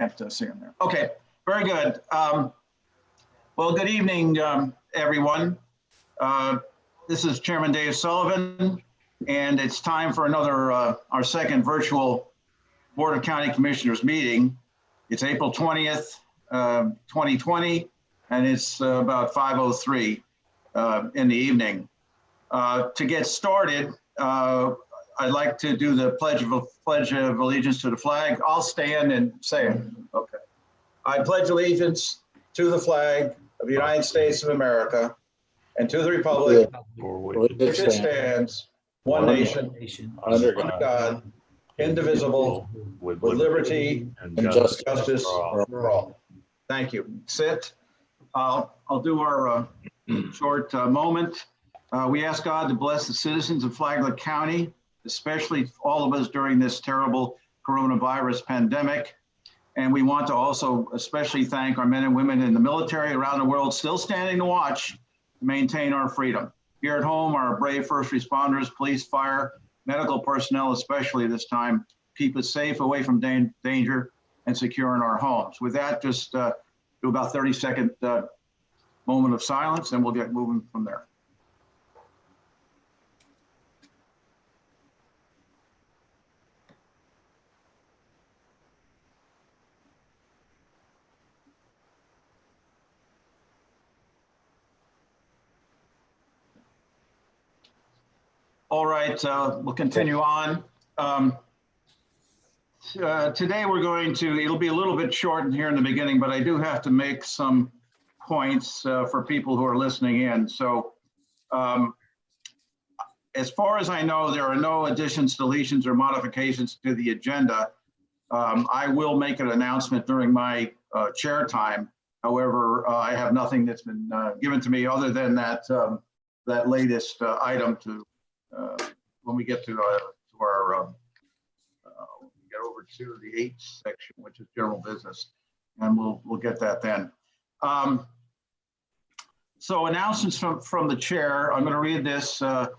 Can't see him there. Okay, very good. Well, good evening, everyone. This is Chairman Dave Sullivan, and it's time for another, our second virtual Board of County Commissioners meeting. It's April 20th, 2020, and it's about 5:03 in the evening. To get started, I'd like to do the Pledge of Allegiance to the flag. I'll stand and say it. Okay. I pledge allegiance to the flag of the United States of America and to the republic for which it stands, one nation, under God, indivisible, with liberty and justice for all. Thank you. Sit. I'll do our short moment. We ask God to bless the citizens of Flagler County, especially all of us during this terrible coronavirus pandemic. And we want to also especially thank our men and women in the military around the world still standing to watch to maintain our freedom. Here at home, our brave first responders, police, fire, medical personnel, especially this time, keep us safe away from danger and secure in our homes. With that, just do about 30-second moment of silence, and we'll get moving from there. All right, we'll continue on. Today we're going to, it'll be a little bit short here in the beginning, but I do have to make some points for people who are listening in. So as far as I know, there are no additions, deletions, or modifications to the agenda. I will make an announcement during my chair time. However, I have nothing that's been given to me other than that, that latest item to when we get to our get over to the 8th section, which is general business, and we'll get that then. So announcements from the chair. I'm going to read this so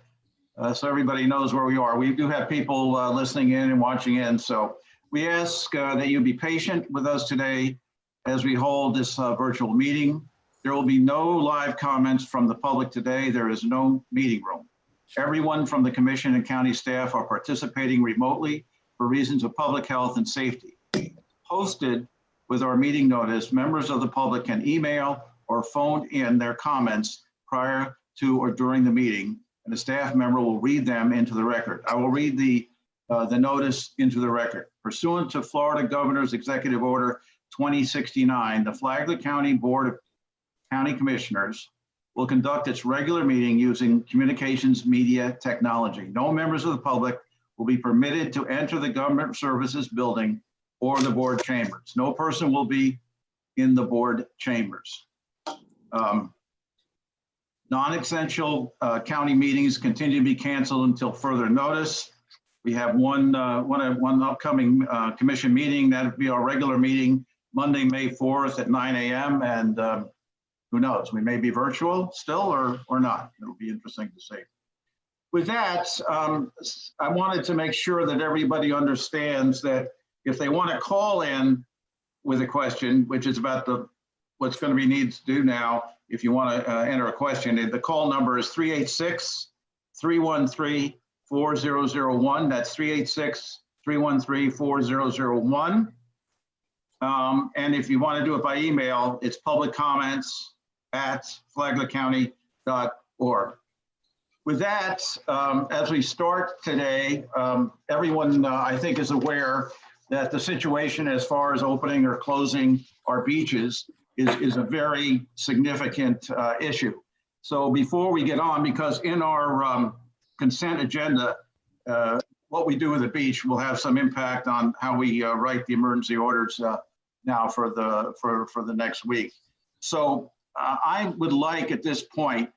everybody knows where we are. We do have people listening in and watching in, so we ask that you be patient with us today as we hold this virtual meeting. There will be no live comments from the public today. There is no meeting room. Everyone from the commission and county staff are participating remotely for reasons of public health and safety. Posted with our meeting notice, members of the public can email or phone in their comments prior to or during the meeting, and a staff member will read them into the record. I will read the notice into the record. Pursuant to Florida Governor's Executive Order 2069, the Flagler County Board of County Commissioners will conduct its regular meeting using communications media technology. No members of the public will be permitted to enter the government services building or the board chambers. No person will be in the board chambers. Non-essential county meetings continue to be canceled until further notice. We have one upcoming commission meeting. That would be our regular meeting, Monday, May 4th at 9 a.m. And who knows, we may be virtual still or not. It'll be interesting to see. With that, I wanted to make sure that everybody understands that if they want to call in with a question, which is about what's going to be needed to do now, if you want to enter a question, the call number is 386-313-4001. That's 386-313-4001. And if you want to do it by email, it's publiccomments@flaglercounty.org. With that, as we start today, everyone I think is aware that the situation as far as opening or closing our beaches is a very significant issue. So before we get on, because in our consent agenda, what we do with the beach will have some impact on how we write the emergency orders now for the next week. So I would like at this point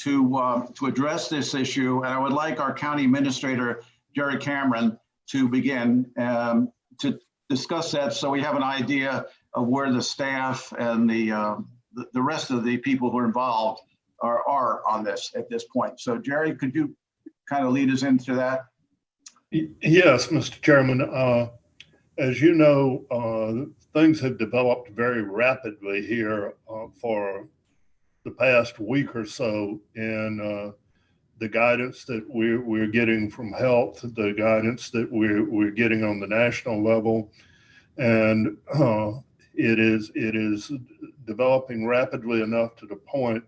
to address this issue, and I would like our county administrator, Jerry Cameron, to begin to discuss that so we have an idea of where the staff and the rest of the people who are involved are on this at this point. So Jerry, could you kind of lead us into that? Yes, Mr. Chairman. As you know, things have developed very rapidly here for the past week or so in the guidance that we're getting from health, the guidance that we're getting on the national level, and it is developing rapidly enough to the point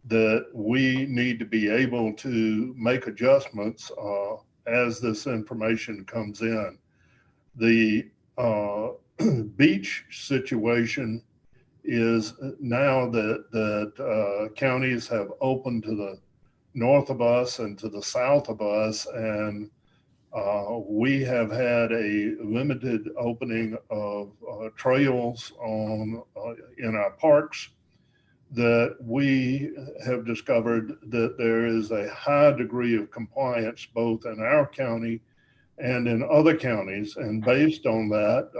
that we need to be able to make adjustments as this information comes in. The beach situation is now that counties have opened to the north of us and to the south of us, and we have had a limited opening of trails in our parks, that we have discovered that there is a high degree of compliance both in our county and in other counties. And based on that,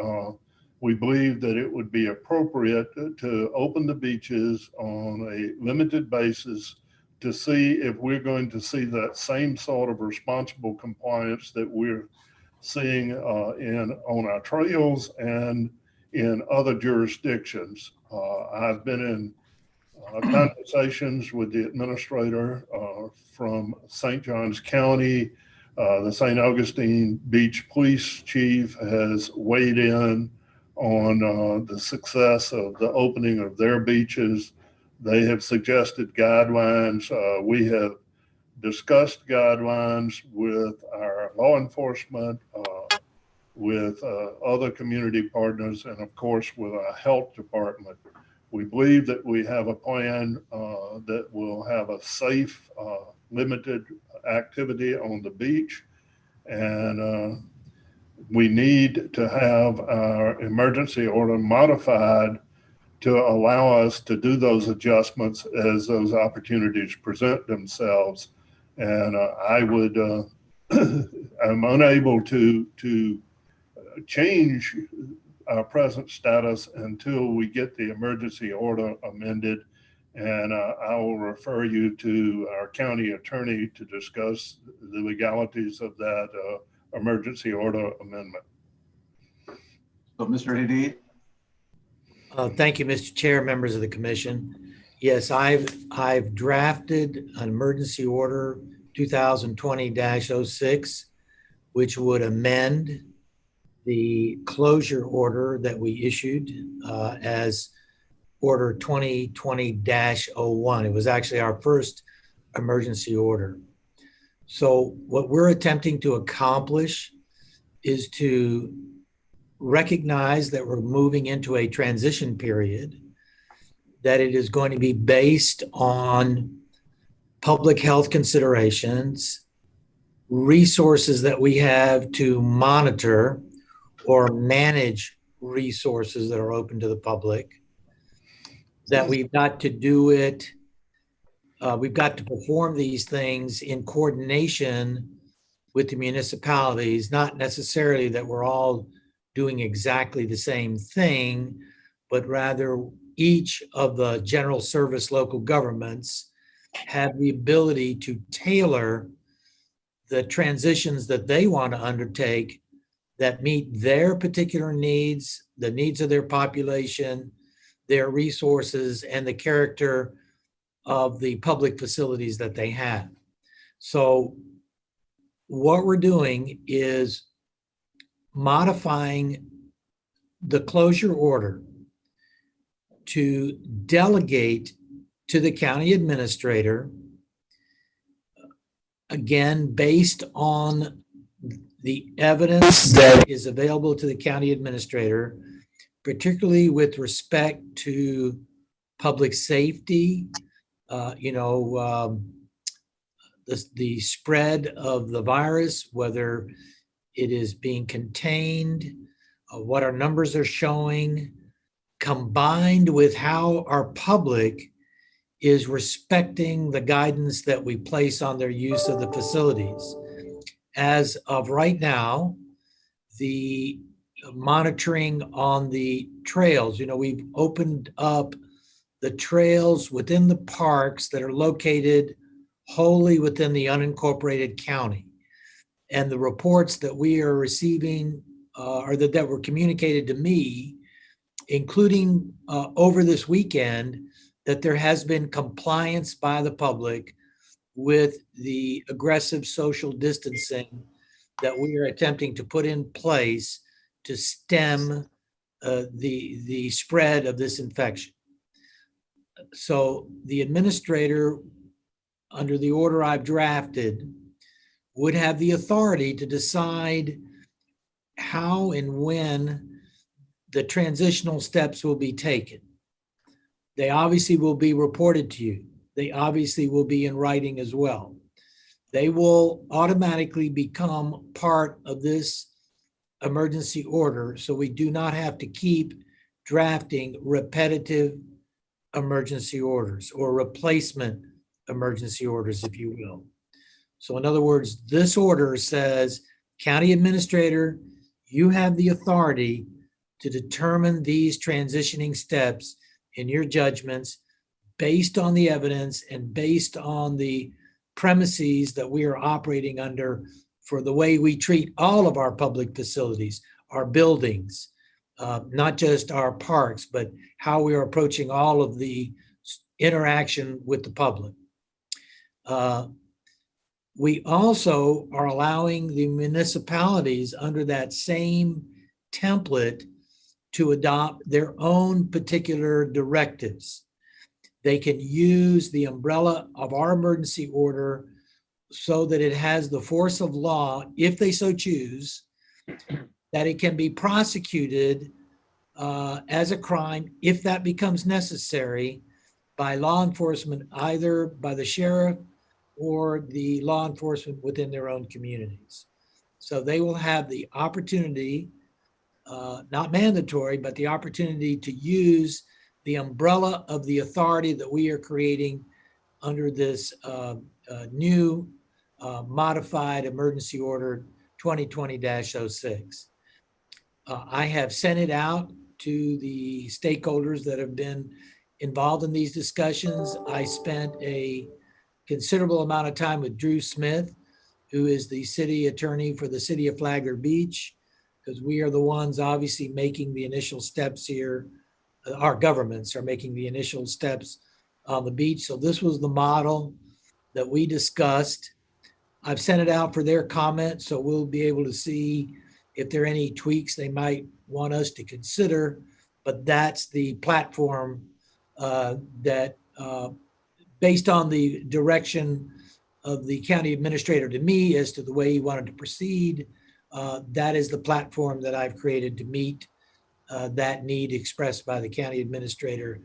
we believe that it would be appropriate to open the beaches on a limited basis to see if we're going to see that same sort of responsible compliance that we're seeing on our trails and in other jurisdictions. I've been in conversations with the administrator from St. Johns County. The St. Augustine Beach Police Chief has weighed in on the success of the opening of their beaches. They have suggested guidelines. We have discussed guidelines with our law enforcement, with other community partners, and of course with our health department. We believe that we have a plan that will have a safe, limited activity on the beach, and we need to have our emergency order modified to allow us to do those adjustments as those opportunities present themselves. And I'm unable to change our present status until we get the emergency order amended. And I will refer you to our county attorney to discuss the legalities of that emergency order amendment. So, Mr. Hadid. Thank you, Mr. Chair, members of the commission. Yes, I've drafted an emergency order 2020-06, which would amend the closure order that we issued as order 2020-01. It was actually our first emergency order. So what we're attempting to accomplish is to recognize that we're moving into a transition period, that it is going to be based on public health considerations, resources that we have to monitor or manage resources that are open to the public, that we've got to do it, we've got to perform these things in coordination with the municipalities, not necessarily that we're all doing exactly the same thing, but rather each of the general service local governments have the ability to tailor the transitions that they want to undertake that meet their particular needs, the needs of their population, their resources, and the character of the public facilities that they have. So what we're doing is modifying the closure order to delegate to the county administrator, again, based on the evidence that is available to the county administrator, particularly with respect to public safety, the spread of the virus, whether it is being contained, what our numbers are showing, combined with how our public is respecting the guidance that we place on their use of the facilities. As of right now, the monitoring on the trails, we've opened up the trails within the parks that are located wholly within the unincorporated county. And the reports that we are receiving or that were communicated to me including over this weekend, that there has been compliance by the public with the aggressive social distancing that we are attempting to put in place to stem the spread of this infection. So the administrator, under the order I've drafted, would have the authority to decide how and when the transitional steps will be taken. They obviously will be reported to you. They obviously will be in writing as well. They will automatically become part of this emergency order, so we do not have to keep drafting repetitive emergency orders or replacement emergency orders, if you will. So in other words, this order says, county administrator, you have the authority to determine these transitioning steps in your judgments based on the evidence and based on the premises that we are operating under for the way we treat all of our public facilities, our buildings, not just our parks, but how we are approaching all of the interaction with the public. We also are allowing the municipalities under that same template to adopt their own particular directives. They can use the umbrella of our emergency order so that it has the force of law, if they so choose, that it can be prosecuted as a crime if that becomes necessary by law enforcement, either by the sheriff or the law enforcement within their own communities. So they will have the opportunity, not mandatory, but the opportunity to use the umbrella of the authority that we are creating under this new modified emergency order 2020-06. I have sent it out to the stakeholders that have been involved in these discussions. I spent a considerable amount of time with Drew Smith, who is the city attorney for the city of Flagler Beach, because we are the ones obviously making the initial steps here. Our governments are making the initial steps on the beach. So this was the model that we discussed. I've sent it out for their comment, so we'll be able to see if there are any tweaks they might want us to consider. But that's the platform that, based on the direction of the county administrator to me as to the way he wanted to proceed, that is the platform that I've created to meet that need expressed by the county administrator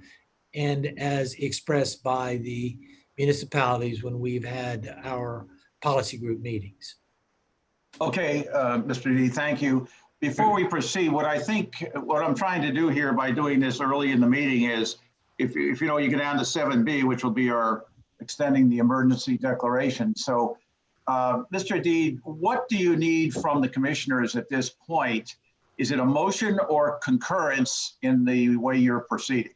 and as expressed by the municipalities when we've had our policy group meetings. Okay, Mr. D, thank you. Before we proceed, what I'm trying to do here by doing this early in the meeting is, if you know, you get down to 7B, which will be our extending the emergency declaration. So, Mr. D, what do you need from the commissioners at this point? Is it a motion or concurrence in the way you're proceeding?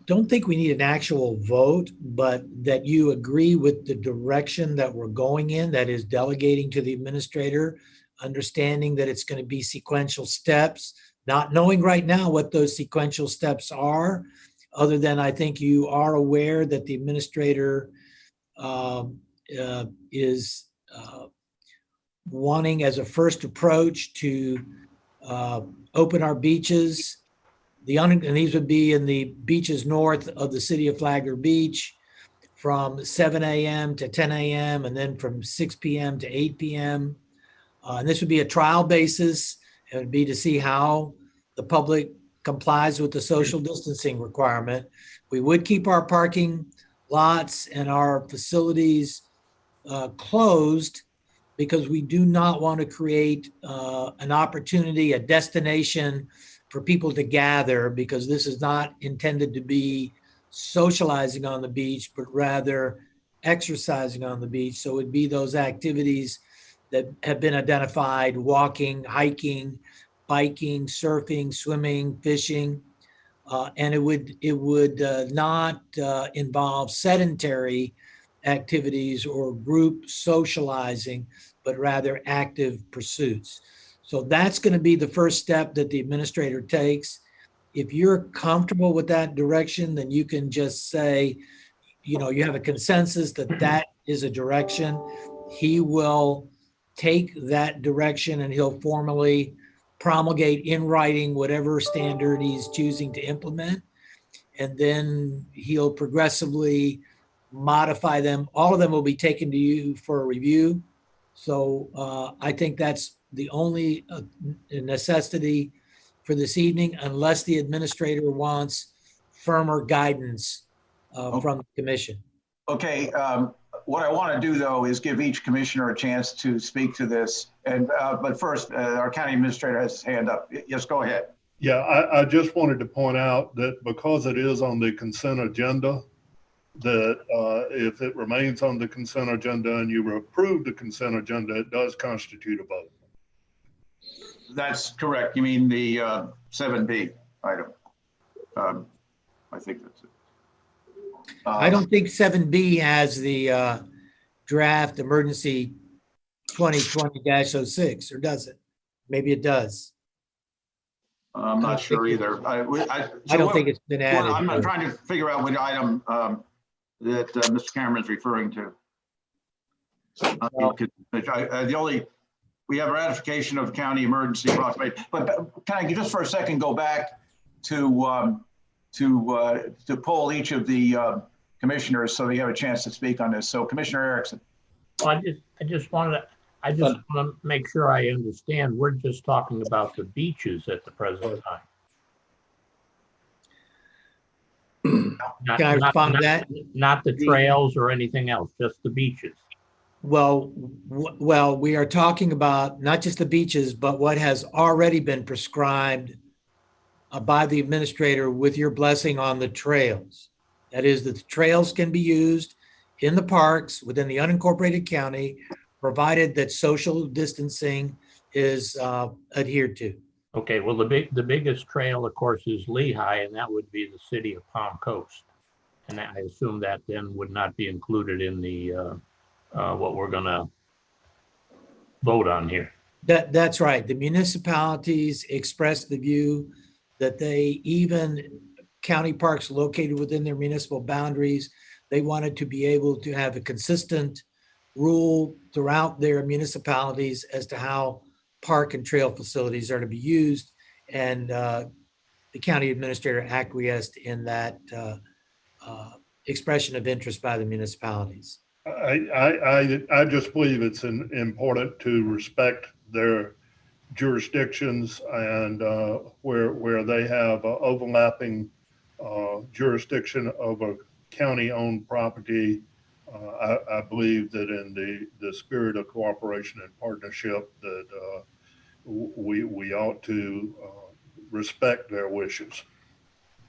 Don't think we need an actual vote, but that you agree with the direction that we're going in, that is delegating to the administrator, understanding that it's going to be sequential steps, not knowing right now what those sequential steps are, other than I think you are aware that the administrator is wanting as a first approach to open our beaches. And these would be in the beaches north of the city of Flagler Beach from 7 a.m. to 10 a.m. and then from 6 p.m. to 8 p.m. And this would be a trial basis. It would be to see how the public complies with the social distancing requirement. We would keep our parking lots and our facilities closed because we do not want to create an opportunity, a destination for people to gather, because this is not intended to be socializing on the beach, but rather exercising on the beach. So it would be those activities that have been identified: walking, hiking, biking, surfing, swimming, fishing. And it would not involve sedentary activities or group socializing, but rather active pursuits. So that's going to be the first step that the administrator takes. If you're comfortable with that direction, then you can just say, you know, you have a consensus that that is a direction. He will take that direction and he'll formally promulgate in writing whatever standard he's choosing to implement. And then he'll progressively modify them. All of them will be taken to you for a review. So I think that's the only necessity for this evening, unless the administrator wants firmer guidance from the commission. Okay, what I want to do though is give each commissioner a chance to speak to this. And but first, our county administrator has his hand up. Yes, go ahead. Yeah, I just wanted to point out that because it is on the consent agenda, that if it remains on the consent agenda and you approve the consent agenda, it does constitute a vote. That's correct. You mean the 7B item? I think that's it. I don't think 7B has the draft emergency 2020-06, or does it? Maybe it does. I'm not sure either. I don't think it's been added. Well, I'm not trying to figure out what item that Mr. Cameron's referring to. We have ratification of county emergency proclamation, but can I just for a second go back to poll each of the commissioners so they have a chance to speak on this. So Commissioner Erickson. Well, I just want to make sure I understand. We're just talking about the beaches at the present time. Can I respond to that? Not the trails or anything else, just the beaches. Well, we are talking about not just the beaches, but what has already been prescribed by the administrator with your blessing on the trails. That is, that the trails can be used in the parks within the unincorporated county, provided that social distancing is adhered to. Okay, well, the biggest trail, of course, is Lehigh, and that would be the city of Palm Coast. And I assume that then would not be included in the what we're going to vote on here. That's right. The municipalities expressed the view that they, even county parks located within their municipal boundaries, they wanted to be able to have a consistent rule throughout their municipalities as to how park and trail facilities are to be used. And the county administrator acquiesced in that expression of interest by the municipalities. I just believe it's important to respect their jurisdictions and where they have overlapping jurisdiction of a county-owned property. I believe that in the spirit of cooperation and partnership that we ought to respect their wishes.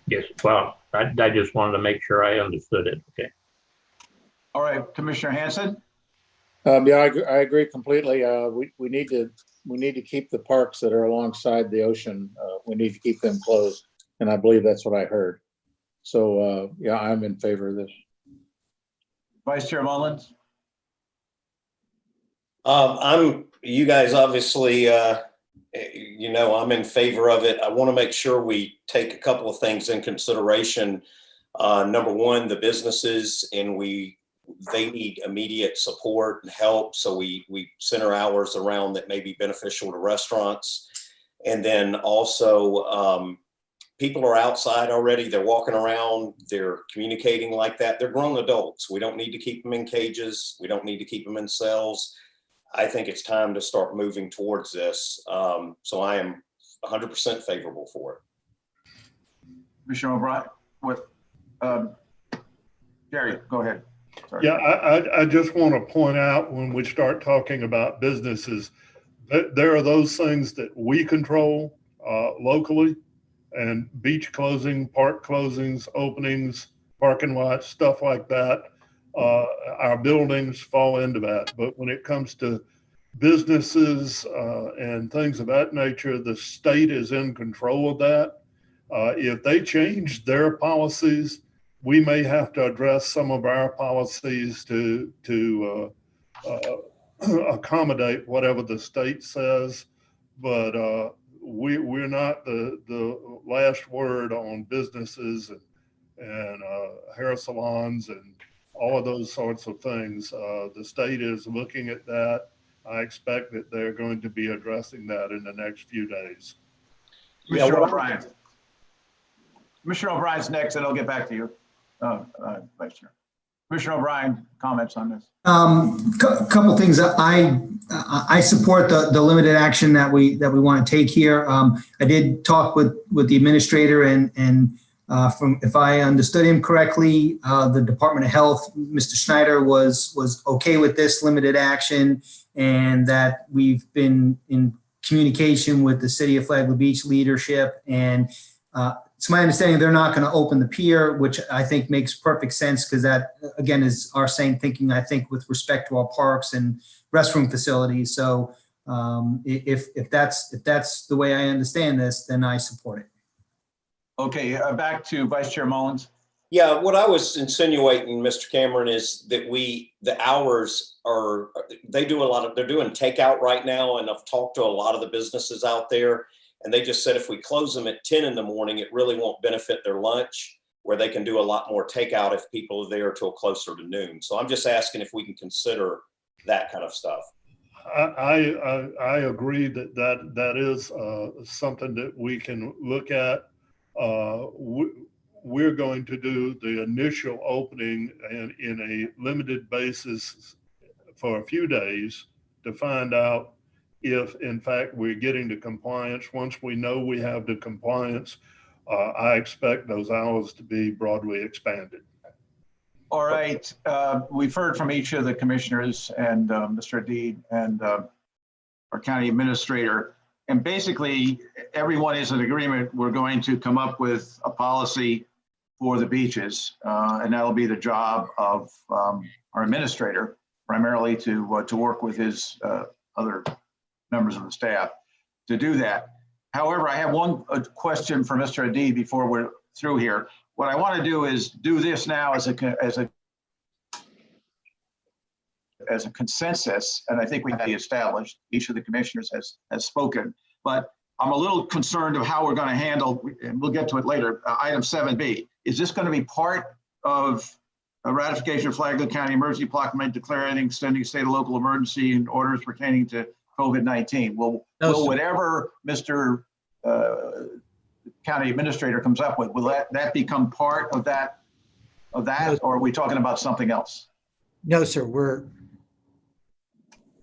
Yes, well, I just wanted to make sure I understood it. Okay. All right, Commissioner Hanson. Yeah, I agree completely. We need to keep the parks that are alongside the ocean. We need to keep them closed, and I believe that's what I heard. So yeah, I'm in favor of this. Vice Chair Mullins. You guys obviously, you know, I'm in favor of it. I want to make sure we take a couple of things in consideration. Number one, the businesses, and they need immediate support and help. So we center hours around that may be beneficial to restaurants. And then also, people are outside already. They're walking around, they're communicating like that. They're grown adults. We don't need to keep them in cages. We don't need to keep them in cells. I think it's time to start moving towards this. So I am 100% favorable for it. Commissioner O'Brien, Jerry, go ahead. Sorry. Yeah, I just want to point out when we start talking about businesses, there are those things that we control locally, and beach closing, park closings, openings, parking lots, stuff like that. Our buildings fall into that. But when it comes to businesses and things of that nature, the state is in control of that. If they change their policies, we may have to address some of our policies to accommodate whatever the state says. but we're not the last word on businesses and hair salons and all of those sorts of things. The state is looking at that. I expect that they're going to be addressing that in the next few days. Commissioner O'Brien. Commissioner O'Brien's next, and I'll get back to you, Vice Chair. Commissioner O'Brien, comments on this? Couple things. I support the limited action that we want to take here. I did talk with the administrator, and from, if I understood him correctly, the Department of Health, Mr. Schneider was okay with this limited action, and that we've been in communication with the City of Flagler Beach leadership, and it's my understanding they're not going to open the pier, which I think makes perfect sense, because that, again, is our same thinking, I think, with respect to our parks and restroom facilities. So if that's the way I understand this, then I support it. Okay, back to Vice Chair Mullins. Yeah, what I was insinuating, Mr. Cameron, is that the hours are, they're doing takeout right now, and I've talked to a lot of the businesses out there, and they just said if we close them at 10 in the morning, it really won't benefit their lunch, where they can do a lot more takeout if people are there till closer to noon. So I'm just asking if we can consider that kind of stuff. I agree that is something that we can look at. We're going to do the initial opening and in a limited basis for a few days to find out if in fact we're getting the compliance. Once we know we have the compliance, I expect those hours to be broadly expanded. All right, we've heard from each of the commissioners and Mr. Adid and our county administrator. And basically, everyone is in agreement. We're going to come up with a policy for the beaches, and that'll be the job of our administrator, primarily to work with his other members of the staff to do that. However, I have one question for Mr. Adid before we're through here. What I want to do is do this now as a consensus, and I think we have established. Each of the commissioners has spoken, but I'm a little concerned of how we're going to handle, and we'll get to it later, item 7B. Is this going to be part of a ratification of Flagler County emergency proclamation declaring extending state and local emergency and orders pertaining to COVID-19? Will whatever Mr. County Administrator comes up with, will that become part of that, no, or are we talking about something else? No, sir.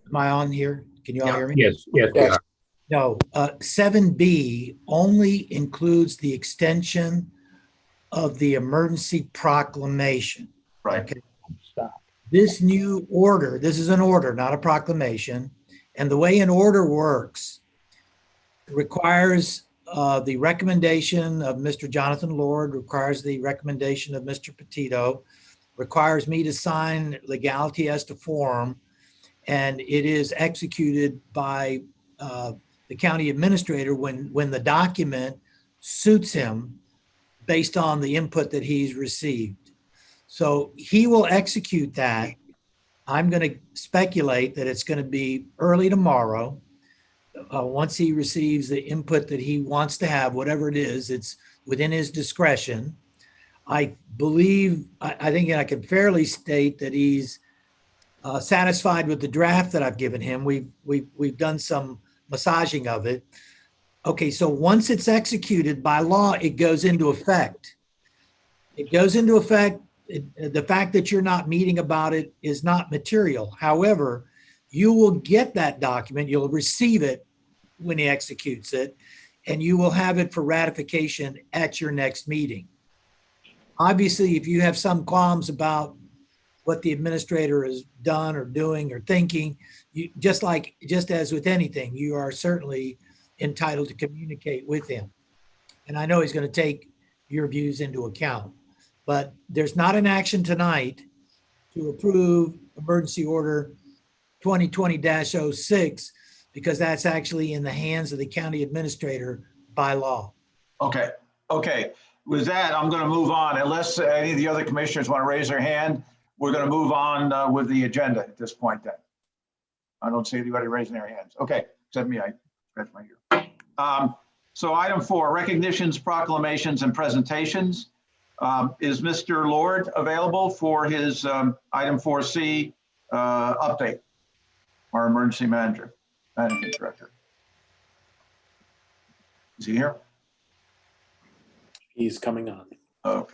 Am I on here? Can you all hear me? Yes. No, 7B only includes the extension of the emergency proclamation. Right. Okay. Stop. This new order, this is an order, not a proclamation. And the way an order works requires the recommendation of Mr. Jonathan Lord, requires the recommendation of Mr. Petito, requires me to sign legality as to form, and it is executed by the county administrator when the document suits him based on the input that he's received. So he will execute that. I'm going to speculate that it's going to be early tomorrow. Once he receives the input that he wants to have, whatever it is, it's within his discretion. I believe, I think I can fairly state that he's satisfied with the draft that I've given him. We've done some massaging of it. Okay, so once it's executed by law, it goes into effect. It goes into effect. The fact that you're not meeting about it is not material. However, you will get that document, you'll receive it when he executes it, and you will have it for ratification at your next meeting. Obviously, if you have some qualms about what the administrator has done or doing or thinking, just as with anything, you are certainly entitled to communicate with him. And I know he's going to take your views into account. But there's not an action tonight to approve emergency order 2020-06 because that's actually in the hands of the county administrator by law. Okay. With that, I'm going to move on. Unless any of the other commissioners want to raise their hand, we're going to move on with the agenda at this point then. I don't see anybody raising their hands. Okay, except me. scratch my ear. So item 4, recognitions, proclamations, and presentations. Is Mr. Lord available for his item 4C update? Our emergency managing director. Is he here? He's coming on. Oh,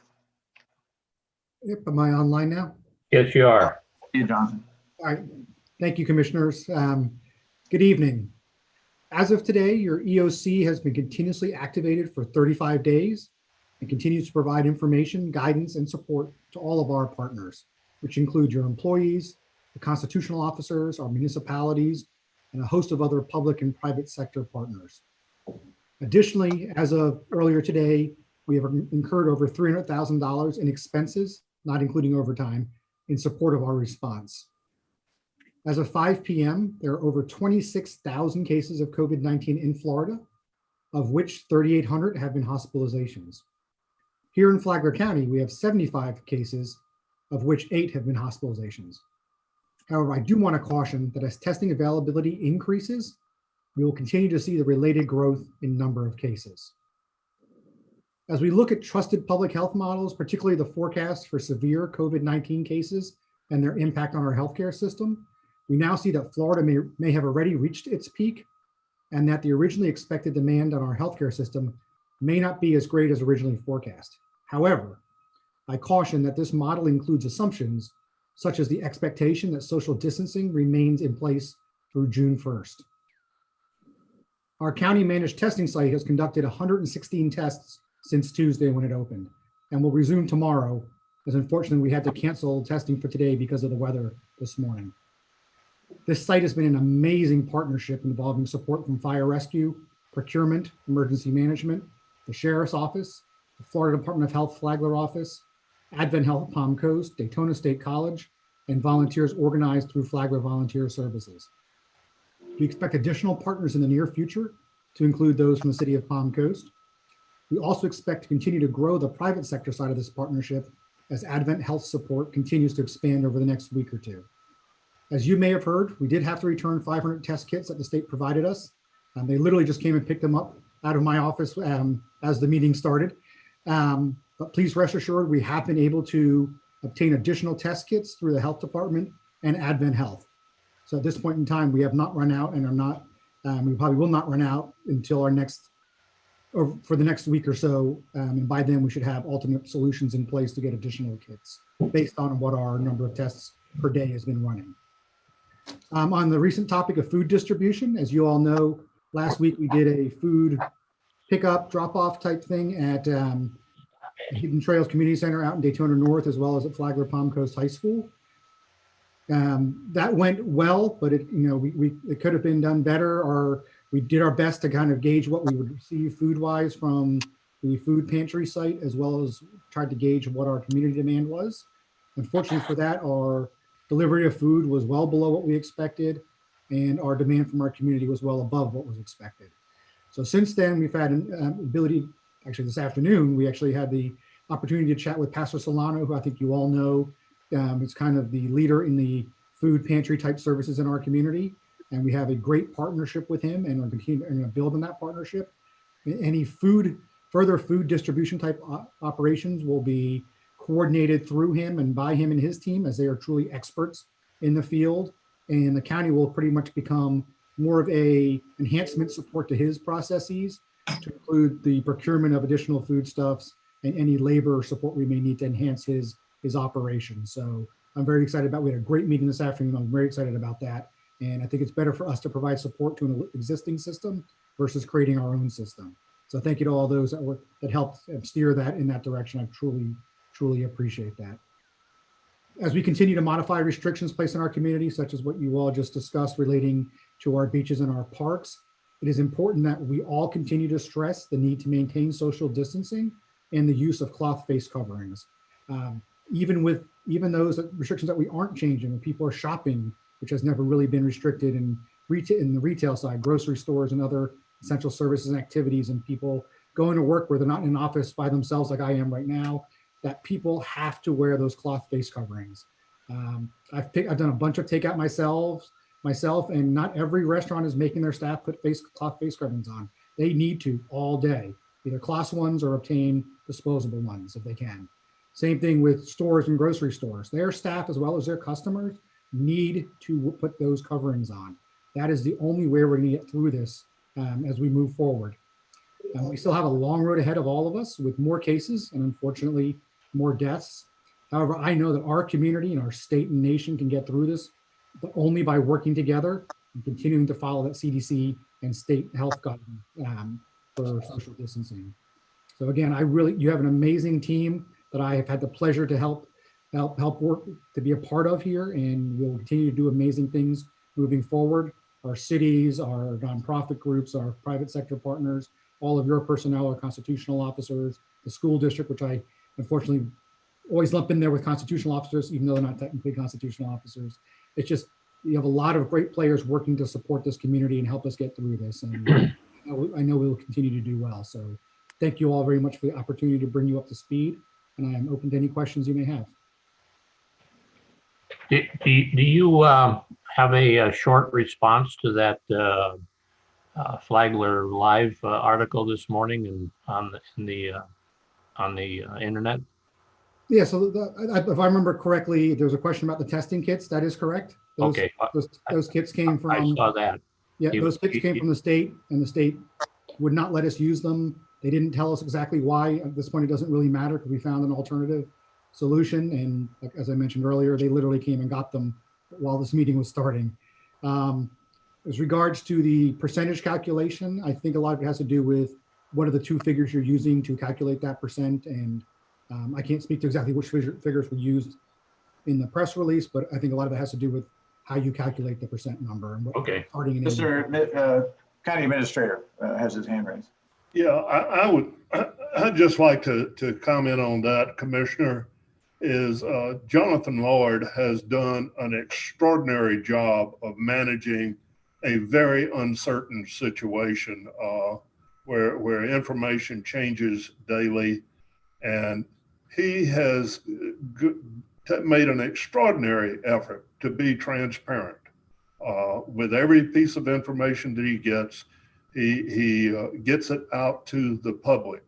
Yep, am I online now? Yes, you are. you, Jonathan. All right, thank you, commissioners. Good evening. As of today, your EOC has been continuously activated for 35 days and continues to provide information, guidance, and support to all of our partners, which include your employees, the constitutional officers, our municipalities, and a host of other public and private sector partners. Additionally, as of earlier today, we have incurred over $300,000 in expenses, not including overtime, in support of our response. As of 5 p.m., there are over 26,000 cases of COVID-19 in Florida, of which 3,800 have been hospitalizations. Here in Flagler County, we have 75 cases, of which 8 have been hospitalizations. However, I do want to caution that as testing availability increases, we will continue to see the related growth in number of cases. As we look at trusted public health models, particularly the forecast for severe COVID-19 cases and their impact on our healthcare system, we now see that Florida may have already reached its peak and that the originally expected demand on our healthcare system may not be as great as originally forecast. However, I caution that this model includes assumptions such as the expectation that social distancing remains in place through June 1st. Our county managed testing site has conducted 116 tests since Tuesday when it opened, and will resume tomorrow, as unfortunately we had to cancel testing for today because of the weather this morning. This site has been an amazing partnership involving support from fire rescue, procurement, emergency management, the Sheriff's Office, the Florida Department of Health Flagler Office, Advent Health Palm Coast, Daytona State College, and volunteers organized through Flagler Volunteer Services. We expect additional partners in the near future to include those from the city of Palm Coast. We also expect to continue to grow the private sector side of this partnership as Advent Health support continues to expand over the next week or two. As you may have heard, we did have to return 500 test kits that the state provided us. They literally just came and picked them up out of my office as the meeting started. But please rest assured, we have been able to obtain additional test kits through the health department and Advent Health. So at this point in time, we have not run out and are not, we probably will not run out until our next, or for the next week or so. And by then we should have alternate solutions in place to get additional kits based on what our number of tests per day has been running. On the recent topic of food distribution, as you all know, last week we did a food pickup, drop-off type thing at Hidden Trails Community Center out in Daytona North, as well as at Flagler Palm Coast High School. That went well, but it could have been done better, or we did our best to kind of gauge what we would receive food-wise from the food pantry site, as well as tried to gauge what our community demand was. Unfortunately for that, our delivery of food was well below what we expected, and our demand from our community was well above what was expected. So since then, we've had an ability, actually this afternoon, we actually had the opportunity to chat with Pastor Solano, who I think you all know is kind of the leader in the food pantry type services in our community. And we have a great partnership with him, and we're going to build on that partnership. Any further food distribution type operations will be coordinated through him and by him and his team, as they are truly experts in the field. And the county will pretty much become more of a enhancement support to his processes, to include the procurement of additional foodstuffs and any labor support we may need to enhance his operation. So I'm very excited about, we had a great meeting this afternoon. I'm very excited about that. And I think it's better for us to provide support to an existing system versus creating our own system. So thank you to all those that helped steer that in that direction. I truly appreciate that. As we continue to modify restrictions placed in our community, such as what you all just discussed relating to our beaches and our parks, it is important that we all continue to stress the need to maintain social distancing and the use of cloth face coverings. Even those restrictions that we aren't changing, when people are shopping, which has never really been restricted in the retail side, grocery stores and other essential services and activities, and people going to work where they're not in an office by themselves like I am right now, that people have to wear those cloth face coverings. I've done a bunch of takeout myself, myself, and not every restaurant is making their staff put cloth face coverings on. They need to all day, either class ones or obtain disposable ones if they can. Same thing with stores and grocery stores. Their staff, as well as their customers, need to put those coverings on. That is the only way we're going to get through this as we move forward. We still have a long road ahead of all of us with more cases and unfortunately more deaths. However, I know that our community and our state and nation can get through this, but only by working together and continuing to follow that CDC and state health guidelines for social distancing. So again, you have an amazing team that I have had the pleasure to help work to be a part of here, and we'll continue to do amazing things moving forward. Our cities, our nonprofit groups, our private sector partners, all of your personnel are constitutional officers, the school district, which I unfortunately always lump in there with constitutional officers, even though they're not technically constitutional officers. It's just, you have a lot of great players working to support this community and help us get through this. And I know we will continue to do well. So thank you all very much for the opportunity to bring you up to speed. And I am open to any questions you may have. Do you have a short response to that Flagler live article this morning and on the internet? Yeah, so if I remember correctly, there was a question about the testing kits. That is correct. Okay. Those kits came from. I saw that. Yeah, those kits came from the state, and the state would not let us use them. They didn't tell us exactly why. At this point, it doesn't really matter because we found an alternative solution. And as I mentioned earlier, they literally came and got them while this meeting was starting. As regards to the percentage calculation, I think a lot of it has to do with what are the two figures you're using to calculate that percent. And I can't speak to exactly which figures were used in the press release, but I think a lot of it has to do with how you calculate the percent number. And what starting Mr. County Administrator has his hand raised. Yeah, I'd just like to comment on that, Commissioner, is Jonathan Lord has done an extraordinary job of managing a very uncertain situation where information changes daily. And he has made an extraordinary effort to be transparent with every piece of information that he gets. He gets it out to the public.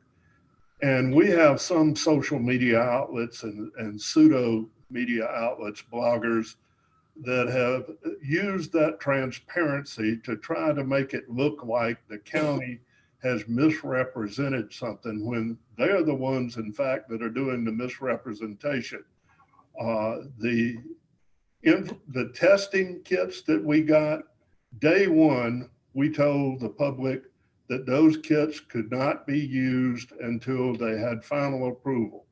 And we have some social media outlets and pseudo media outlets, bloggers, that have used that transparency to try to make it look like the county has misrepresented something when they are the ones, in fact, that are doing the misrepresentation. The testing kits that we got, day one, we told the public that those kits could not be used until they had final approval.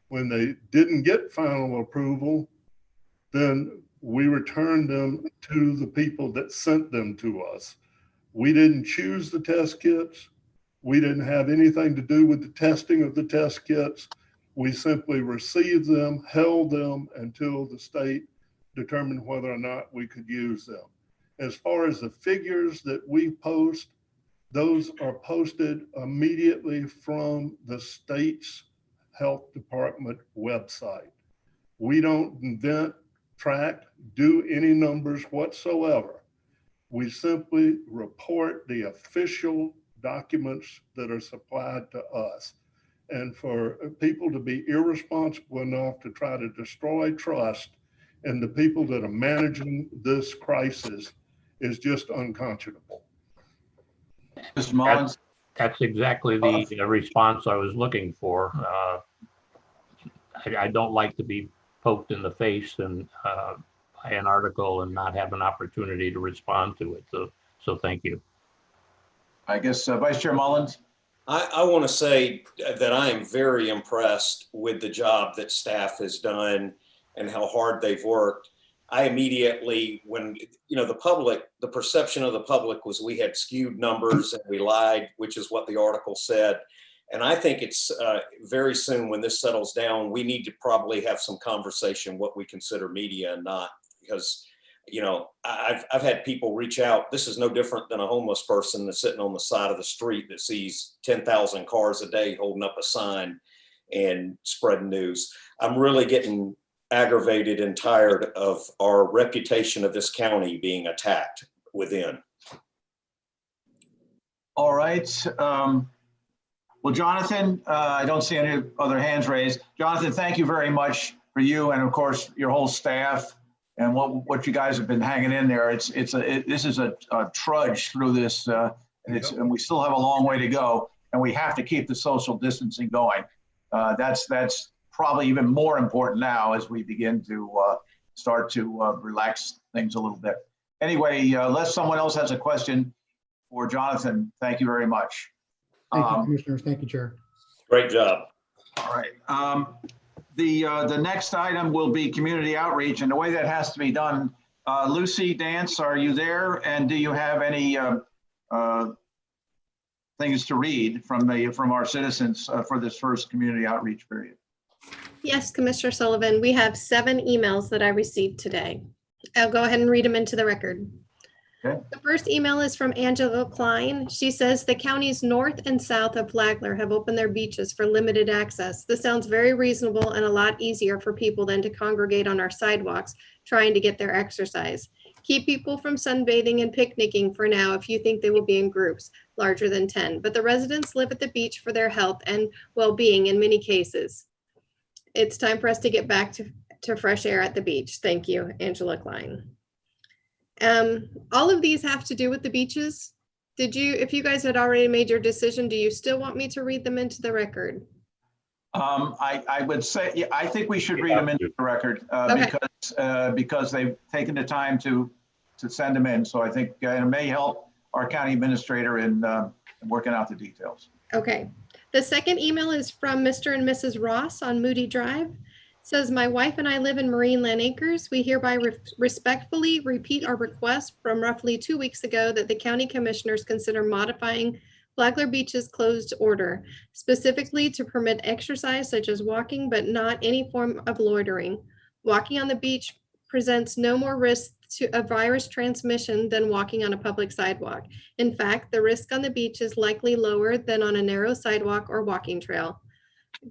When they didn't get final approval, then we returned them to the people that sent them to us. We didn't choose the test kits. We didn't have anything to do with the testing of the test kits. We simply received them, held them until the state determined whether or not we could use them. As far as the figures that we post, those are posted immediately from the state's health department website. We don't invent, track, do any numbers whatsoever. We simply report the official documents that are supplied to us. And for people to be irresponsible enough to try to destroy trust in the people that are managing this crisis is just unconscionable. Mr. Mullins? That's exactly the response I was looking for. I don't like to be poked in the face and by an article and not have an opportunity to respond to it. So thank you. I guess Vice Chair Mullins? I want to say that I am very impressed with the job that staff has done and how hard they've worked. I immediately, when, the perception of the public was we had skewed numbers and we lied, which is what the article said. And I think it's very soon when this settles down, we need to probably have some conversation what we consider media and not, because, I've had people reach out. This is no different than a homeless person that's sitting on the side of the street that sees 10,000 cars a day holding up a sign and spreading news. I'm really getting aggravated and tired of our reputation of this county being attacked within. All right. Well, Jonathan, I don't see any other hands raised. Jonathan, thank you very much for you and of course your whole staff and what you guys have been hanging in there. This is a trudge through this, and we still have a long way to go, and we have to keep the social distancing going. That's probably even more important now as we begin to start to relax things a little bit. Anyway, unless someone else has a question for Jonathan, thank you very much. Thank you, Commissioners. Thank you, Chair. Great job. All right. The next item will be community outreach, and the way that has to be done. Lucy Dance, are you there? And do you have any things to read from our citizens for this first community outreach period? Yes, Commissioner Sullivan, we have 7 emails that I received today. I'll go ahead and read them into the record. Okay. The first email is from Angela Klein. She says the counties north and south of Flagler have opened their beaches for limited access. This sounds very reasonable and a lot easier for people than to congregate on our sidewalks trying to get their exercise. Keep people from sunbathing and picnicking for now if you think they will be in groups larger than 10, but the residents live at the beach for their health and well-being in many cases. It's time for us to get back to fresh air at the beach. Thank you, Angela Klein. All of these have to do with the beaches. If you guys had already made your decision, do you still want me to read them into the record? I would say, yeah, I think we should read them into the record Okay. because they've taken the time to send them in. So I think it may help our county administrator in working out the details. Okay. The second email is from Mr. and Mrs. Ross on Moody Drive. It says, my wife and I live in Marineland Acres. We hereby respectfully repeat our request from roughly 2 weeks ago that the county commissioners consider modifying Flagler Beach's closed order, specifically to permit exercise such as walking, but not any form of loitering. Walking on the beach presents no more risk to a virus transmission than walking on a public sidewalk. In fact, the risk on the beach is likely lower than on a narrow sidewalk or walking trail.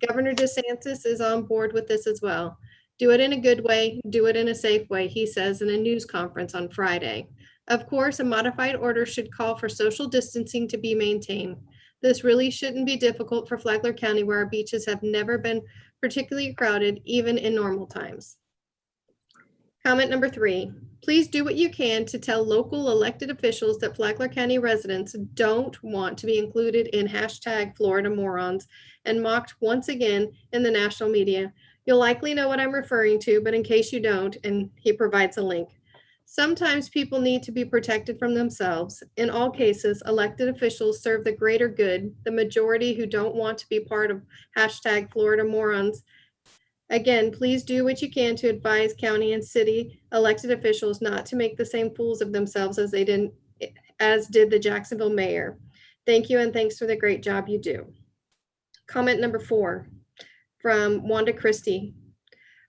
Governor DeSantis is on board with this as well. Do it in a good way, do it in a safe way, he says in a news conference on Friday. Of course, a modified order should call for social distancing to be maintained. This really shouldn't be difficult for Flagler County, where our beaches have never been particularly crowded, even in normal times. Comment number 3, please do what you can to tell local elected officials that Flagler County residents don't want to be included in #FloridaMorons and mocked once again in the national media. You'll likely know what I'm referring to, but in case you don't, and he provides a link. Sometimes people need to be protected from themselves. In all cases, elected officials serve the greater good, the majority who don't want to be part of #FloridaMorons. Again, please do what you can to advise county and city elected officials not to make the same fools of themselves as did the Jacksonville mayor. Thank you, and thanks for the great job you do. Comment number 4 from Wanda Christie.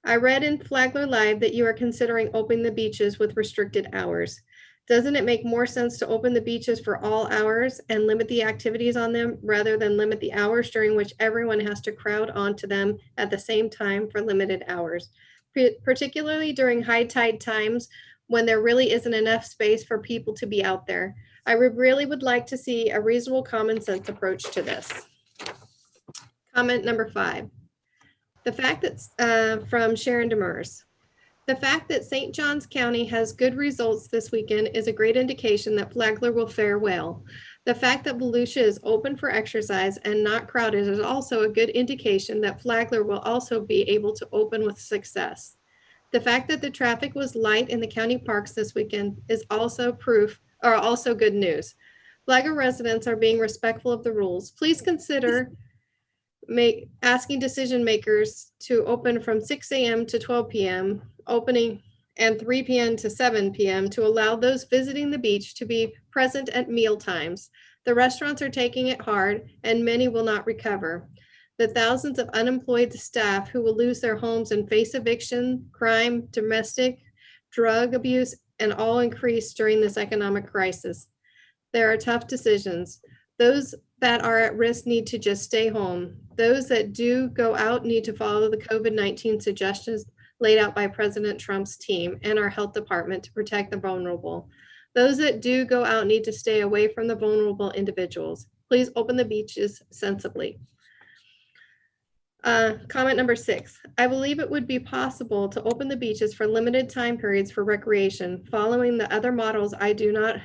I read in Flagler Live that you are considering opening the beaches with restricted hours. Doesn't it make more sense to open the beaches for all hours and limit the activities on them rather than limit the hours during which everyone has to crowd onto them at the same time for limited hours, particularly during high tide times when there really isn't enough space for people to be out there? I really would like to see a reasonable common sense approach to this. Comment number 5. The fact that from Sharon Demers. The fact that St. Johns County has good results this weekend is a great indication that Flagler will fare well. The fact that Volusia is open for exercise and not crowded is also a good indication that Flagler will also be able to open with success. The fact that the traffic was light in the county parks this weekend is also good news. Flagler residents are being respectful of the rules. Please consider asking decision makers to open from 6 a.m. to 12 p.m., opening and 3 p.m. to 7 p.m. to allow those visiting the beach to be present at meal times. The restaurants are taking it hard and many will not recover. The thousands of unemployed staff who will lose their homes and face eviction, crime, domestic, drug abuse, and all increase during this economic crisis. There are tough decisions. Those that are at risk need to just stay home. Those that do go out need to follow the COVID-19 suggestions laid out by President Trump's team and our health department to protect the vulnerable. Those that do go out need to stay away from the vulnerable individuals. Please open the beaches sensibly. Comment number 6. I believe it would be possible to open the beaches for limited time periods for recreation. Following the other models, I do not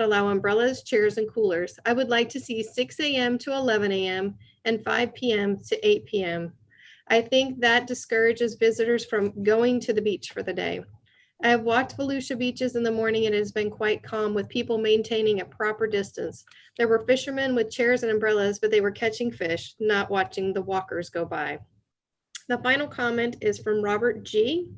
allow umbrellas, chairs, and coolers. I would like to see 6 a.m. to 11 a.m. and 5 p.m. to 8 p.m. I think that discourages visitors from going to the beach for the day. I have walked Volusia beaches in the morning and it has been quite calm with people maintaining a proper distance. There were fishermen with chairs and umbrellas, but they were catching fish, not watching the walkers go by. The final comment is from Robert G.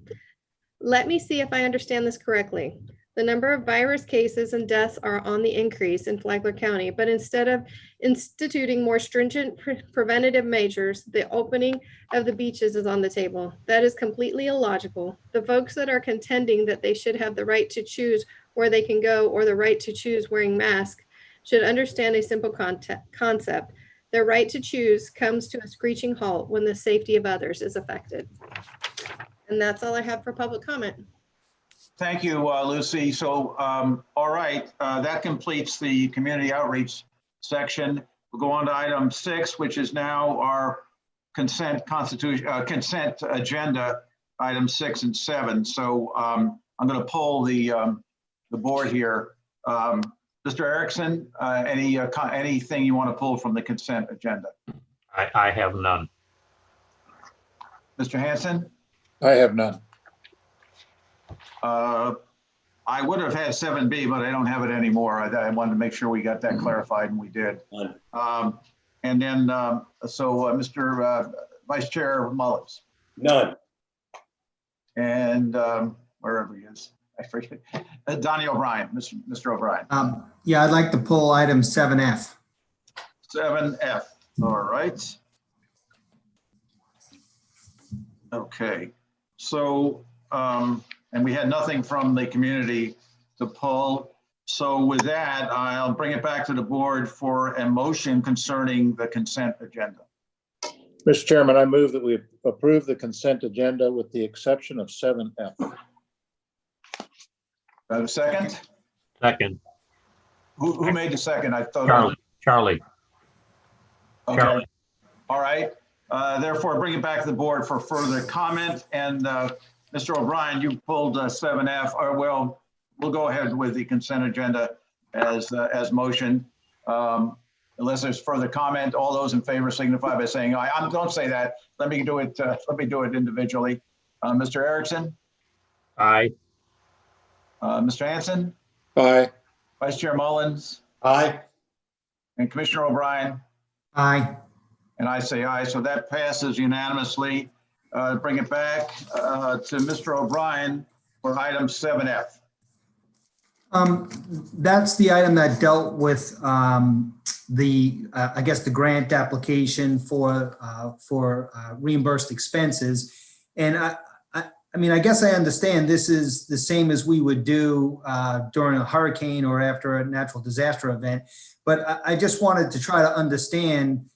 Let me see if I understand this correctly. The number of virus cases and deaths are on the increase in Flagler County, but instead of instituting more stringent preventative measures, the opening of the beaches is on the table. That is completely illogical. The folks that are contending that they should have the right to choose where they can go or the right to choose wearing masks should understand a simple concept. Their right to choose comes to a screeching halt when the safety of others is affected. And that's all I have for public comment. Thank you, Lucy. So, all right, that completes the community outreach section. We'll go on to item 6, which is now our consent agenda, items 6 and 7. So I'm going to poll the board here. Mr. Erickson, anything you want to pull from the consent agenda? I have none. Mr. Hanson? I have none. I would have had 7B, but I don't have it anymore. I wanted to make sure we got that clarified, and we did. And then, Mr. Vice Chair Mullins. None. And wherever he is, I forget. Donnie O'Brien, Mr. O'Brien. Yeah, I'd like to pull item 7F. 7F, all right. Okay, so, and we had nothing from the community to pull. So with that, I'll bring it back to the board for a motion concerning the consent agenda. Mr. Chairman, I move that we approve the consent agenda with the exception of 7F. Do I have a second? Second. Who made the second? I thought. Charlie. Okay. Charlie. All right. Therefore, bring it back to the board for further comment. And Mr. O'Brien, you pulled 7F. Or well, we'll go ahead with the consent agenda as motion. Unless there's further comment, all those in favor signify by saying aye. Don't say that. Let me do it. Let me do it individually. Mr. Erickson. Aye. Mr. Hanson. Aye. Vice Chair Mullins. Aye. And Commissioner O'Brien. Aye. And I say aye. So that passes unanimously. Bring it back to Mr. O'Brien for item 7F. That's the item that dealt with I guess the grant application for reimbursed expenses. And I mean, I guess I understand this is the same as we would do during a hurricane or after a natural disaster event. But I just wanted to try to understand,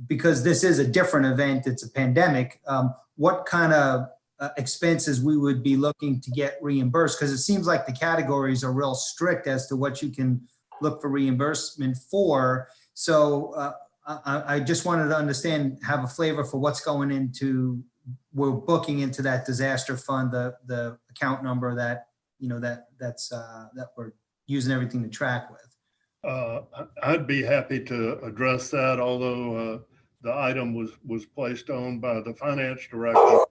because this is a different event, it's a pandemic, what kind of expenses we would be looking to get reimbursed, because it seems like the categories are real strict as to what you can look for reimbursement for. So I just wanted to understand, have a flavor for what's going into, we're booking into that disaster fund, the account number that, you know, that we're using everything to track with. I'd be happy to address that, although the item was placed on by the finance director,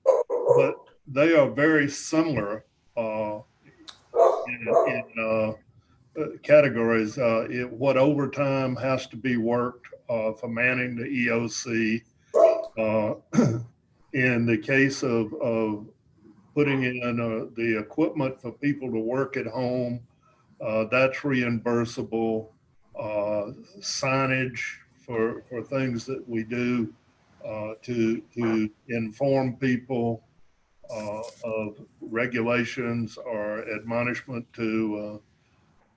but they are very similar in categories. What overtime has to be worked for manning the EOC. In the case of putting in the equipment for people to work at home, that's reimbursable. Signage for things that we do to inform people of regulations or admonishment to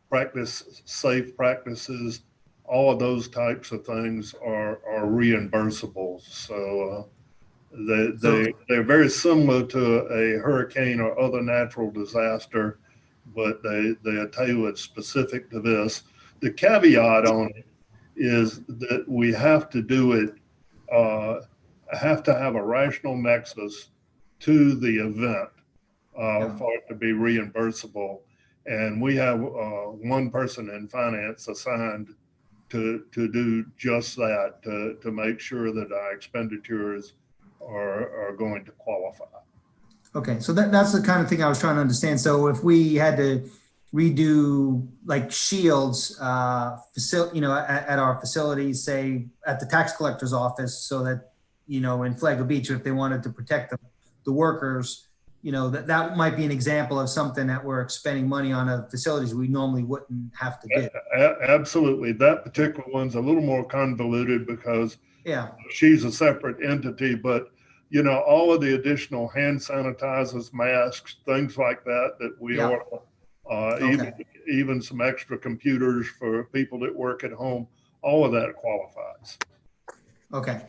practice safe practices. All of those types of things are reimbursable. So They're very similar to a hurricane or other natural disaster, but they are tailored specific to this. The caveat on it is that we have to do it, have to have a rational nexus to the event for it to be reimbursable. And we have one person in finance assigned to do just that, to make sure that our expenditures are going to qualify. Okay, so that's the kind of thing I was trying to understand. So if we had to redo like shields, at our facilities, say at the tax collector's office, so that, in Flagler Beach, if they wanted to protect the workers, that might be an example of something that we're expending money on a facilities we normally wouldn't have to do. Absolutely. That particular one's a little more convoluted because she's a separate entity, but all of the additional hand sanitizers, masks, things like that we order, even some extra computers for people that work at home, all of that qualifies. Okay.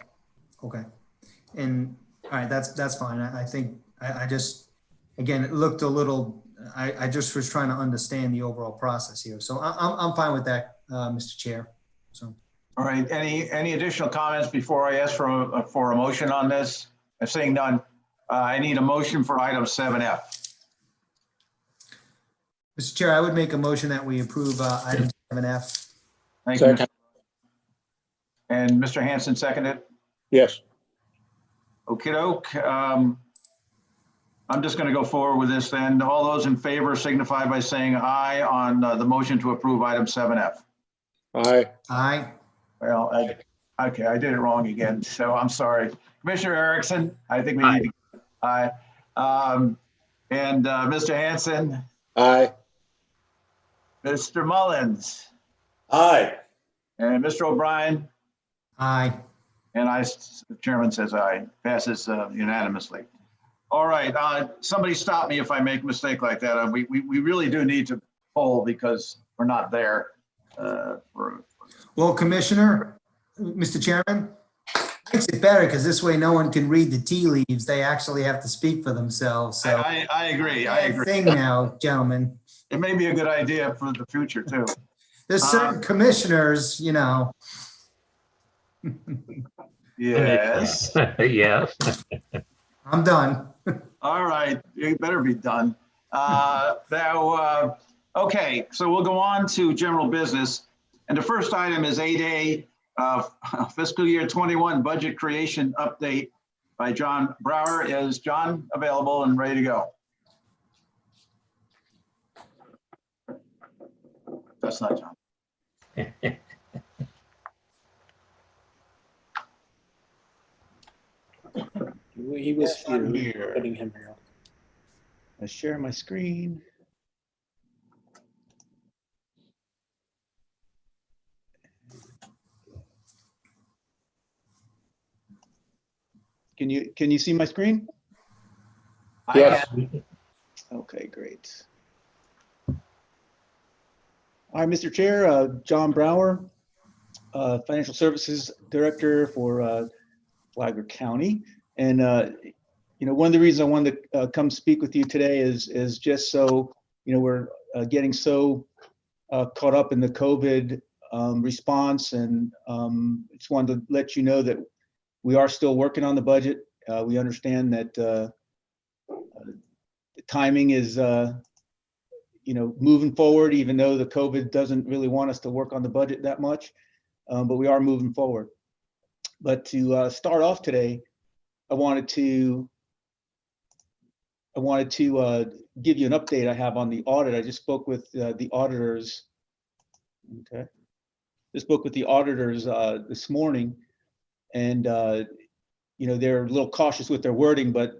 And all right, that's fine. I think I just, again, it looked a little, I just was trying to understand the overall process here. So I'm fine with that, Mr. Chair. So. All right, any additional comments before I ask for a motion on this? I'm seeing none. I need a motion for item 7F. Mr. Chair, I would make a motion that we approve item 7F. Thank you. And Mr. Hanson seconded? Yes. Okey-doke. I'm just going to go forward with this then. All those in favor signify by saying aye on the motion to approve item 7F. Aye. Aye. Well, okay, I did it wrong again, so I'm sorry. Commissioner Erickson, I think we need to. Aye. And Mr. Hanson. Aye. Mr. Mullins. Aye. And Mr. O'Brien. Aye. And the chairman says aye. Passes unanimously. All right, somebody stop me if I make a mistake like that. We really do need to poll because we're not there. Well, Commissioner, Mr. Chairman, makes it better because this way no one can read the tea leaves. They actually have to speak for themselves. So I agree. Thing now, gentlemen. It may be a good idea for the future too. There's certain commissioners, Yes. Yes. I'm done. All right, you better be done. Okay, so we'll go on to general business. And the first item is 8A, fiscal year 21 budget creation update by John Brower. Is John available and ready to go? That's not John. He was I'm here. here. Putting him here. I share my screen. Can you see my screen? Yes. Okay, great. All right, Mr. Chair, John Brower, Financial Services Director for Flagler County. And, one of the reasons I wanted to come speak with you today is just so, we're getting so caught up in the COVID response, and just wanted to let you know that we are still working on the budget. We understand that the timing is, moving forward, even though the COVID doesn't really want us to work on the budget that much, but we are moving forward. But to start off today, I wanted to give you an update I have on the audit. I just spoke with the auditors. Okay, just spoke with the auditors this morning, and they're a little cautious with their wording, but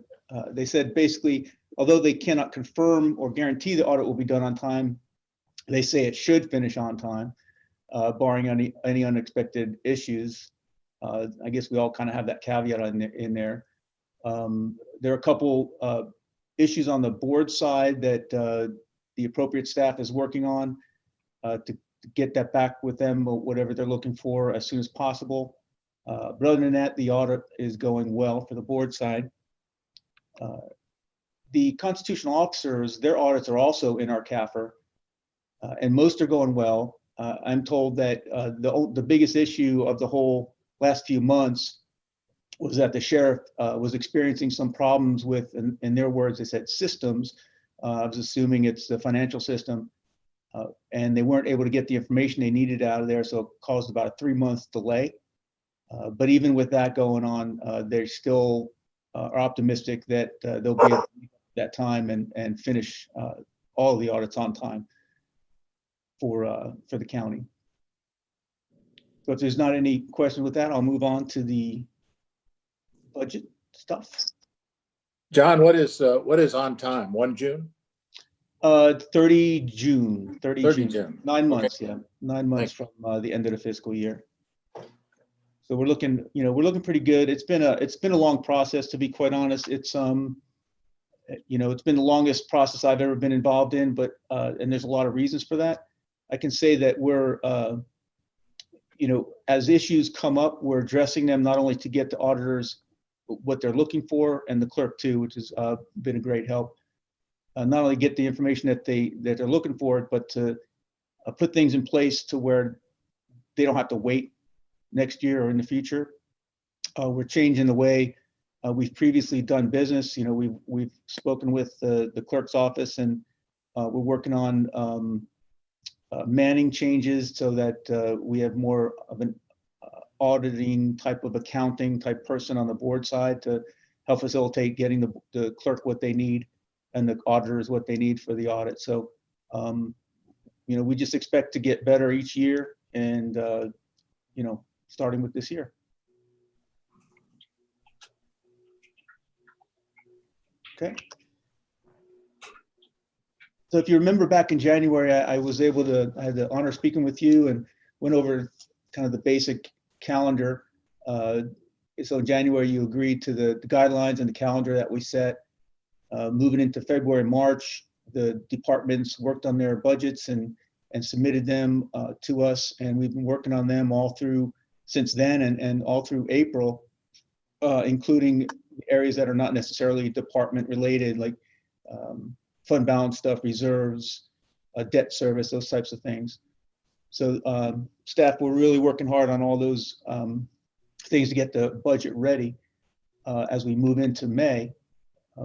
they said basically, although they cannot confirm or guarantee the audit will be done on time, they say it should finish on time, barring any unexpected issues. I guess we all kind of have that caveat in there. There are a couple issues on the board side that the appropriate staff is working on to get that back with them, or whatever they're looking for, as soon as possible. But other than that, the audit is going well for the board side. The constitutional officers, their audits are also in our CAFR, and most are going well. I'm told that the biggest issue of the whole last few months was that the sheriff was experiencing some problems with, in their words, they said systems. I was assuming it's the financial system, and they weren't able to get the information they needed out of there, so it caused about a 3-month delay. But even with that going on, they still are optimistic that they'll be able to make that time and finish all of the audits on time for the county. So if there's not any questions with that, I'll move on to the budget stuff. John, what is on time? 1 June? 30 June. 30 June. 9 months, Okay. yeah. 9 months from the end of the fiscal year. So we're looking pretty good. It's been a long process, to be quite honest. It's it's been the longest process I've ever been involved in, but and there's a lot of reasons for that. I can say that we're as issues come up, we're addressing them not only to get the auditors what they're looking for, and the clerk too, which has been a great help. Not only get the information that they're looking for, but to put things in place to where they don't have to wait next year or in the future. We're changing the way we've previously done business. We've spoken with the clerk's office, and we're working on manning changes so that we have more of an auditing type of accounting type person on the board side to help facilitate getting the clerk what they need and the auditors what they need for the audit. So, we just expect to get better each year, and starting with this year. Okay. So if you remember back in January, I had the honor of speaking with you and went over kind of the basic calendar. So in January, you agreed to the guidelines and the calendar that we set. Moving into February, March, the departments worked on their budgets and submitted them to us. And we've been working on them all through since then and all through April, including areas that are not necessarily department related, like fund balance stuff, reserves, debt service, those types of things. So staff, we're really working hard on all those things to get the budget ready as we move into May.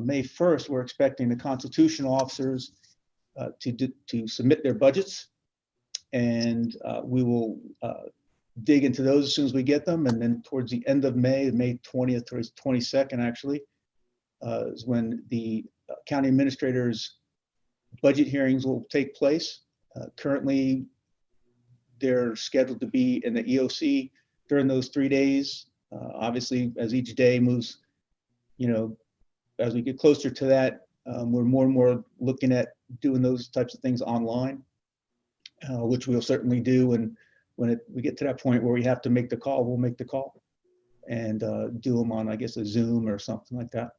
May 1st, we're expecting the constitutional officers to submit their budgets, and we will dig into those as soon as we get them. And then towards the end of May, May 20th or 22nd actually, is when the county administrators' budget hearings will take place. Currently, they're scheduled to be in the EOC during those 3 days. Obviously, as each day moves, as we get closer to that, we're more and more looking at doing those types of things online, which we'll certainly do. And when we get to that point where we have to make the call, we'll make the call and do them on, I guess, a Zoom or something like that.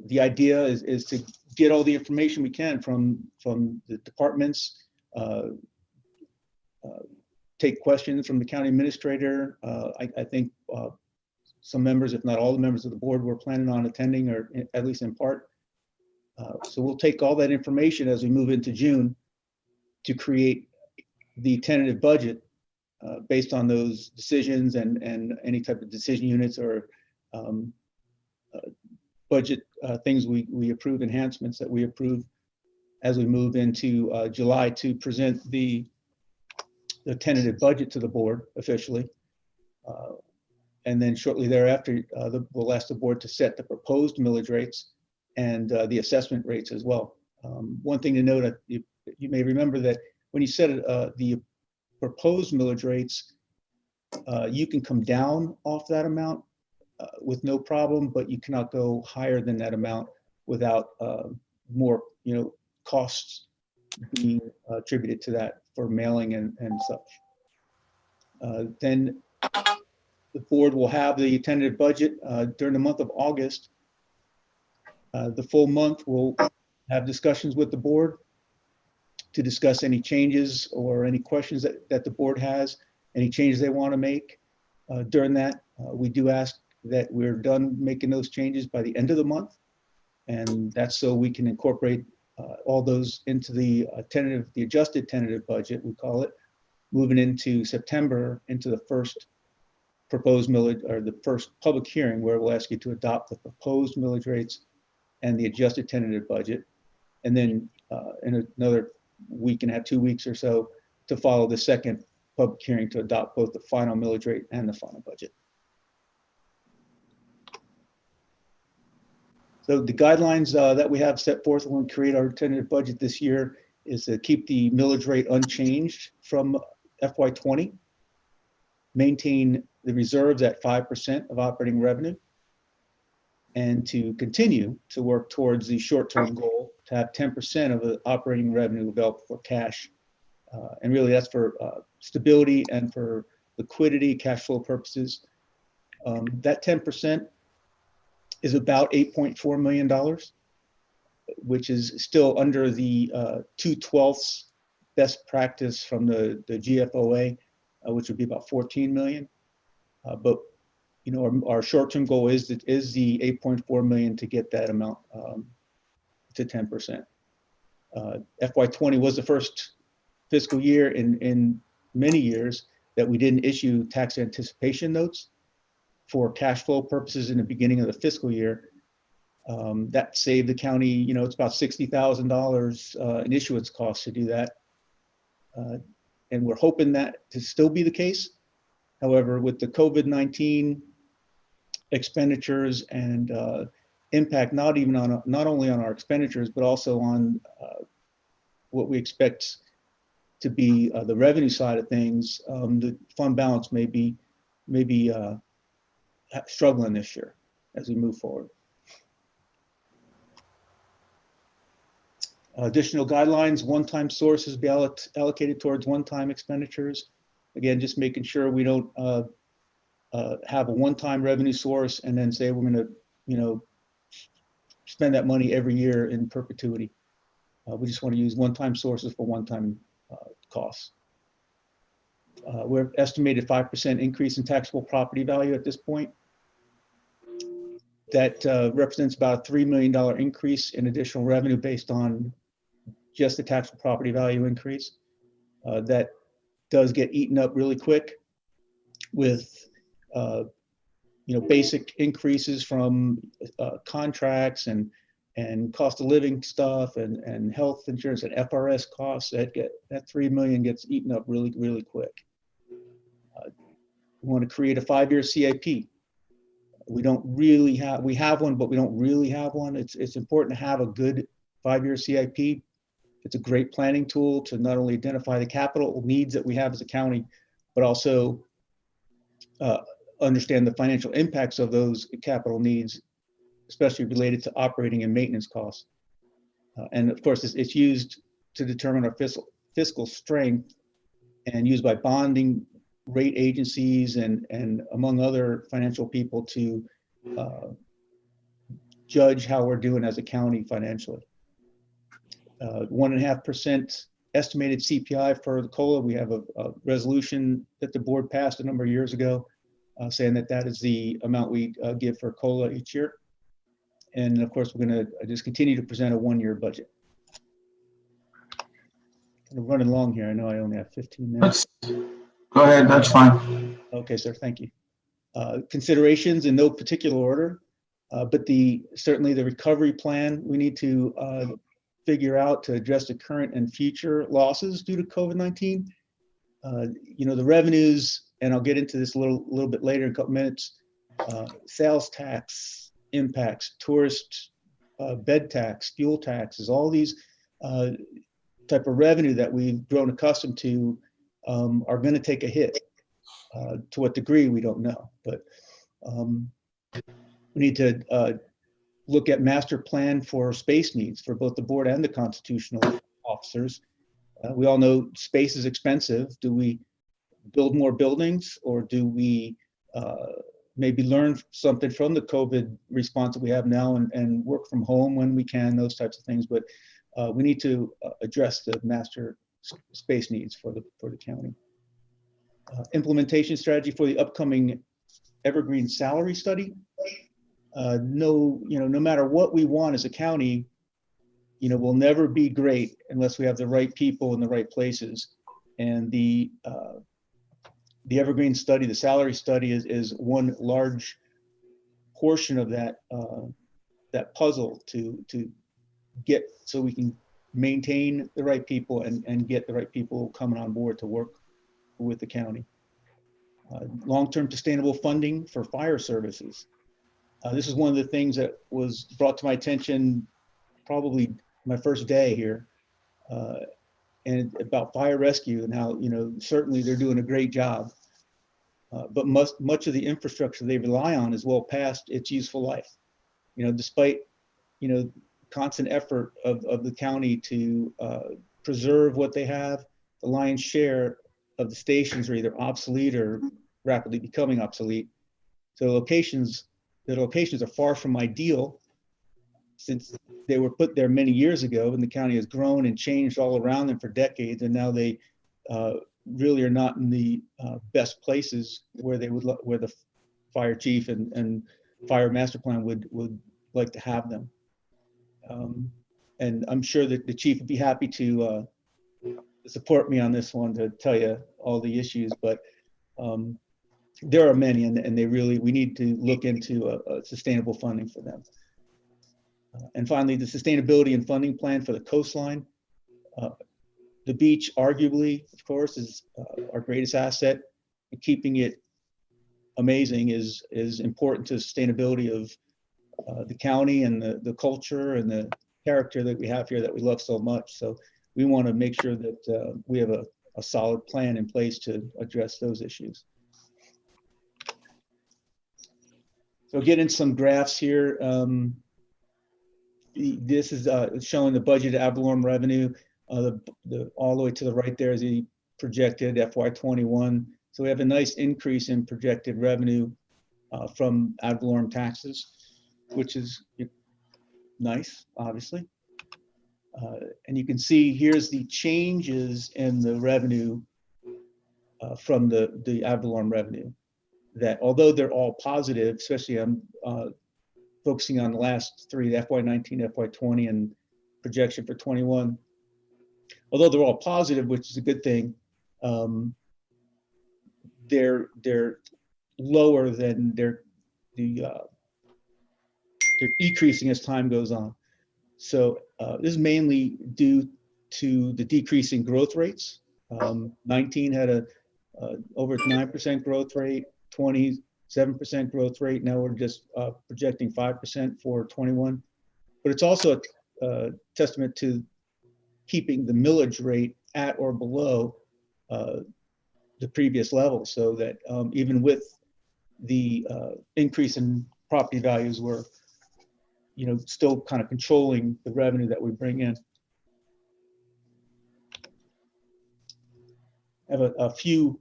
The idea is to get all the information we can from the departments, take questions from the county administrator. I think some members, if not all the members of the board, were planning on attending, or at least in part. So we'll take all that information as we move into June to create the tentative budget based on those decisions and any type of decision units or budget things we approve, enhancements that we approve as we move into July to present the tentative budget to the board officially. And then shortly thereafter, we'll ask the board to set the proposed millage rates and the assessment rates as well. One thing to note, you may remember that when you set the proposed millage rates, you can come down off that amount with no problem, but you cannot go higher than that amount without more, costs being attributed to that for mailing and such. Then the board will have the tentative budget during the month of August. The full month we'll have discussions with the board to discuss any changes or any questions that the board has, any changes they want to make. during that. We do ask that we're done making those changes by the end of the month. And that's so we can incorporate all those into the the adjusted tentative budget, we call it, moving into September, into the first proposed millage, or the first public hearing, where we'll ask you to adopt the proposed millage rates and the adjusted tentative budget. And then in another week and a half, 2 weeks or so, to follow the second public hearing to adopt both the final millage rate and the final budget. So the guidelines that we have set forth when we create our tentative budget this year is to keep the millage rate unchanged from FY20, maintain the reserves at 5% of operating revenue, and to continue to work towards the short-term goal to have 10% of the operating revenue available for cash. And really that's for stability and for liquidity, cash flow purposes. That 10% is about $8.4 million, which is still under the 2/12 best practice from the GFOA, which would be about 14 million. But you know, our short-term goal is the 8.4 million to get that amount to 10%. FY20 was the first fiscal year in many years that we didn't issue tax anticipation notes for cash flow purposes in the beginning of the fiscal year. That saved the county, you know, it's about $60,000 in issuance costs to do that. And we're hoping that to still be the case. However, with the COVID-19 expenditures and impact, not only on our expenditures, but also on what we expect to be the revenue side of things, the fund balance may be struggling this year as we move forward. Additional guidelines, one-time sources be allocated towards one-time expenditures. Again, just making sure we don't have a one-time revenue source and then say we're going to, you know, spend that money every year in perpetuity. We just want to use one-time sources for one-time costs. We're estimated 5% increase in taxable property value at this point. That represents about a $3 million increase in additional revenue based on just the taxable property value increase. That does get eaten up really quick with you know, basic increases from contracts and cost of living stuff and health insurance and FRS costs. That $3 million gets eaten up really quick. We want to create a 5-year CIP. We have one, but we don't really have one. It's important to have a good 5-year CIP. It's a great planning tool to not only identify the capital needs that we have as a county, but also understand the financial impacts of those capital needs, especially related to operating and maintenance costs. And of course, it's used to determine our fiscal strength and used by bonding rate agencies and among other financial people to judge how we're doing as a county financially. 1.5% estimated CPI for the COLA. We have a resolution that the board passed a number of years ago saying that is the amount we give for COLA each year. And of course, we're going to just continue to present a 1-year budget. Kind of running long here. I know I only have 15 minutes. Go ahead, that's fine. Okay, sir, thank you. Considerations in no particular order, but certainly the recovery plan we need to figure out to address the current and future losses due to COVID-19. You know, the revenues, and I'll get into this a little bit later in a couple minutes, sales tax impacts, tourist bed tax, fuel taxes, all these type of revenue that we've grown accustomed to are going to take a hit. To what degree, we don't know, but we need to look at master plan for space needs for both the board and the constitutional officers. We all know space is expensive. Do we build more buildings, or do we maybe learn something from the COVID response that we have now and work from home when we can, those types of things. But we need to address the master space needs for the county. implementation strategy for the upcoming evergreen salary study. No matter what we want as a county, we'll never be great unless we have the right people in the right places. And the evergreen study, the salary study, is one large portion of that puzzle to get, so we can maintain the right people and get the right people coming on board to work with the county. Long-term sustainable funding for fire services. This is one of the things that was brought to my attention probably my first day here, and about fire rescue and how, certainly they're doing a great job, but much of the infrastructure they rely on is well past its useful life. Despite, constant effort of the county to preserve what they have, the lion's share of the stations are either obsolete or rapidly becoming obsolete. So the locations are far from ideal, since they were put there many years ago, and the county has grown and changed all around them for decades, and now they really are not in the best places where the fire chief and fire master plan would like to have them. And I'm sure that the chief would be happy to support me on this one, to tell you all the issues, but there are many, and we need to look into a sustainable funding for them. And finally, the sustainability and funding plan for the coastline. The beach, arguably, of course, is our greatest asset. And keeping it amazing is important to sustainability of the county and the culture and the character that we have here that we love so much. So we want to make sure that we have a solid plan in place to address those issues. So getting some graphs here. This is showing the budgeted ad valorem revenue. All the way to the right there is the projected FY21. So we have a nice increase in projected revenue from ad valorem taxes, which is nice, obviously. And you can see here's the changes in the revenue from the ad valorem revenue, that although they're all positive, especially I'm focusing on the last three, the FY19, FY20, and projection for 21. Although they're all positive, which is a good thing, they're lower than they're decreasing as time goes on. So this is mainly due to the decrease in growth rates. 19 had a over 9% growth rate, 20 7% growth rate. Now we're just projecting 5% for 21. But it's also a testament to keeping the millage rate at or below the previous level, so that even with the increase in property values, we're still kind of controlling the revenue that we bring in. I have a few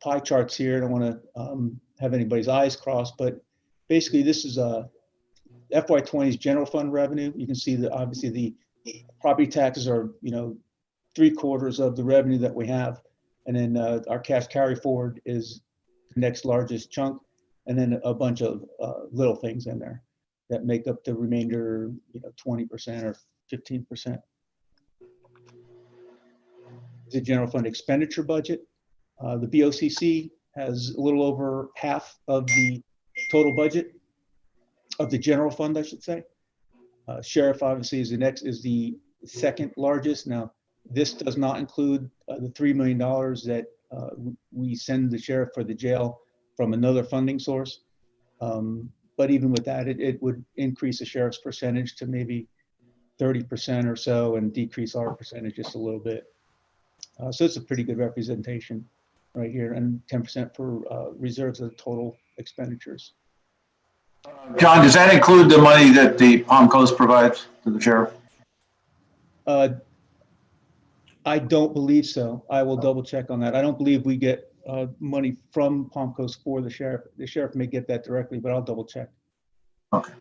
pie charts here. I don't want to have anybody's eyes crossed, but basically this is FY20's general fund revenue. You can see that obviously the property taxes are 3/4 of the revenue that we have, and then our cash carry forward is the next largest chunk, and then a bunch of little things in there that make up the remainder, 20% or 15%. The general fund expenditure budget. The BOCC has a little over half of the total budget of the general fund, I should say. Sheriff obviously is the second largest. Now, this does not include the $3 million that we send the sheriff for the jail from another funding source. But even with that, it would increase the sheriff's percentage to maybe 30% or so, and decrease our percentage just a little bit. So it's a pretty good representation right here, and 10% for reserves of the total expenditures. John, does that include the money that the Palm Coast provides to the sheriff? I don't believe so. I will double check on that. I don't believe we get money from Palm Coast for the sheriff. The sheriff may get that directly, but I'll double check. Okay.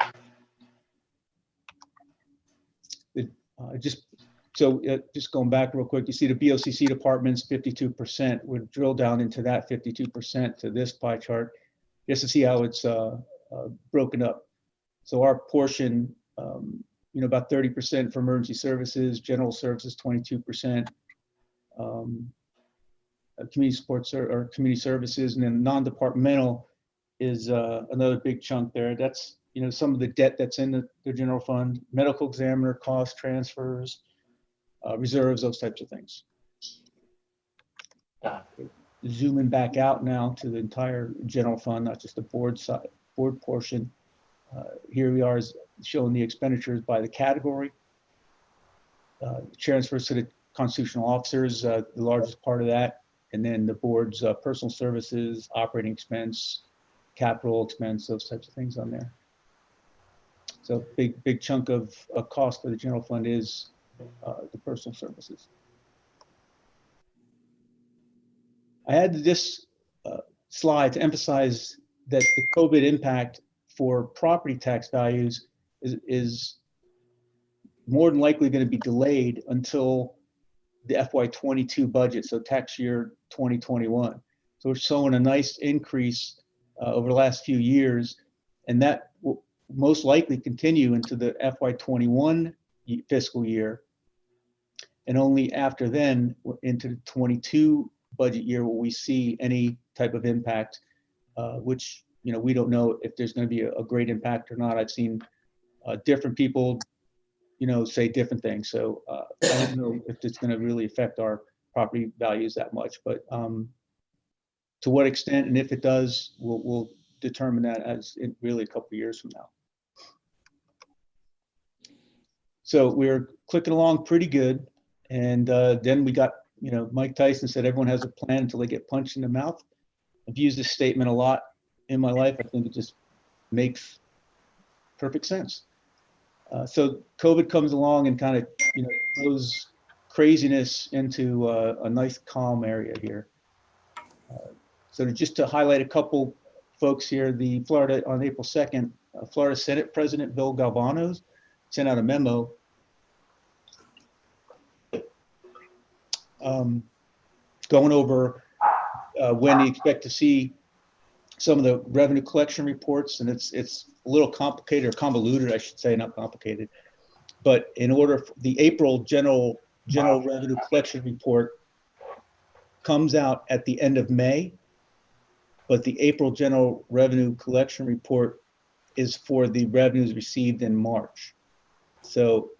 Just So just going back real quick, you see the BOCC departments, 52%. We'll drill down into that 52% to this pie chart just to see how it's broken up. So our portion, about 30% for emergency services, general services, 22%, community supports or community services, and then non-departmental is another big chunk there. That's, some of the debt that's in the general fund, medical examiner cost transfers, reserves, those types of things. Zooming back out now to the entire general fund, not just the board portion. Here we are showing the expenditures by the category. Transfers to the constitutional officers, the largest part of that, and then the board's personal services, operating expense, capital expense, those types of things on there. So big chunk of cost for the general fund is the personal services. I had this slide to emphasize that the COVID impact for property tax values is more than likely going to be delayed until the FY22 budget, so tax year 2021. So we're showing a nice increase over the last few years, and that will most likely continue into the FY21 fiscal year. And only after then, into the 22 budget year, will we see any type of impact, which, we don't know if there's going to be a great impact or not. I've seen different people, say different things. So I don't know if it's going to really affect our property values that much, but to what extent, and if it does, we'll determine that as really a couple of years from now. So we're clicking along pretty good. And then we got, Mike Tyson said everyone has a plan until they get punched in the mouth. I've used this statement a lot in my life. I think it just makes perfect sense. So COVID comes along and kind of, throws craziness into a nice calm area here. So just to highlight a couple folks here, the Florida on April 2nd, Florida Senate President Bill Galvano sent out a memo going over when you expect to see some of the revenue collection reports, and it's a little complicated or convoluted, I should say, not complicated. But in order for the April general revenue collection report comes out at the end of May, but the April general revenue collection report is for the revenues received in March. So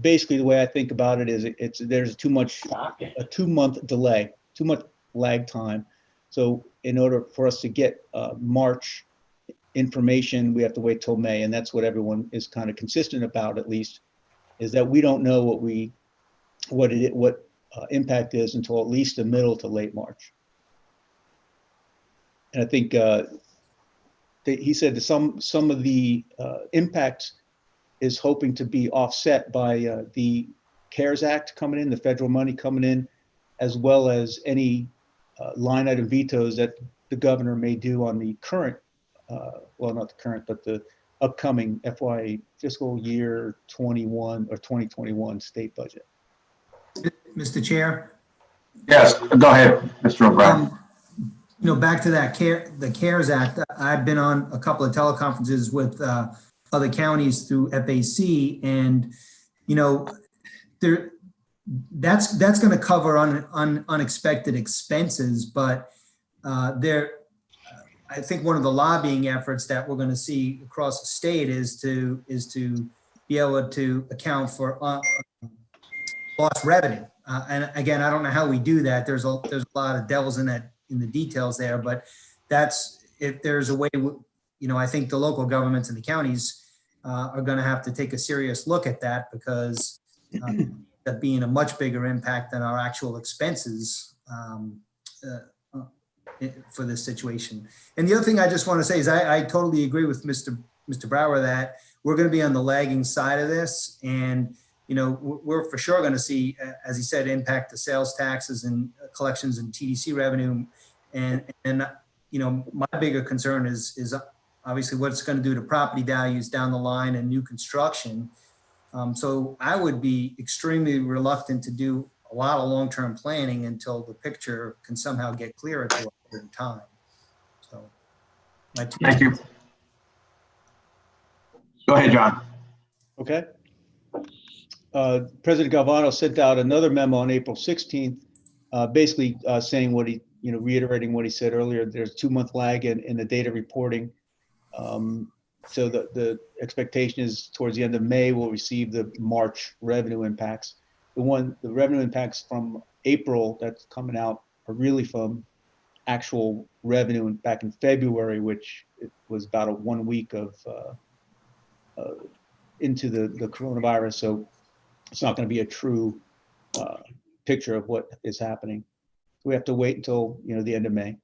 basically, the way I think about it is there's a 2 month delay, too much lag time. So in order for us to get March information, we have to wait till May, and that's what everyone is kind of consistent about, at least, is that we don't know what impact is until at least the middle to late March. And I think he said that some of the impacts is hoping to be offset by the CARES Act coming in, the federal money coming in, as well as any line item vetoes that the governor may do on the current, well, not the current, but the upcoming FY fiscal year 21 or 2021 state budget. Mr. Chair? Yes, go ahead, Mr. O'Brien. Back to the CARES Act, I've been on a couple of teleconferences with other counties through FAC, and that's going to cover unexpected expenses, but I think one of the lobbying efforts that we're going to see across the state is to be able to account for lost revenue. And again, I don't know how we do that. There's a lot of devils in the details there, but if there's a way, I think the local governments and the counties are going to have to take a serious look at that, because that being a much bigger impact than our actual expenses for this situation. And the other thing I just want to say is I totally agree with Mr. Brower that we're going to be on the lagging side of this, and we're for sure going to see, as he said, impact to sales taxes and collections and TDC revenue, and my bigger concern is obviously what it's going to do to property values down the line and new construction. So I would be extremely reluctant to do a lot of long-term planning until the picture can somehow get clearer to us over time. So, Thank you. Go ahead, John. Okay. President Galvano sent out another memo on April 16th, basically saying what he, reiterating what he said earlier. There's a 2-month lag in the data reporting. So the expectation is towards the end of May, we'll receive the March revenue impacts. The revenue impacts from April that's coming out are really from actual revenue back in February, which it was about a 1 week of into the coronavirus. So it's not going to be a true picture of what is happening. We have to wait until the end of May.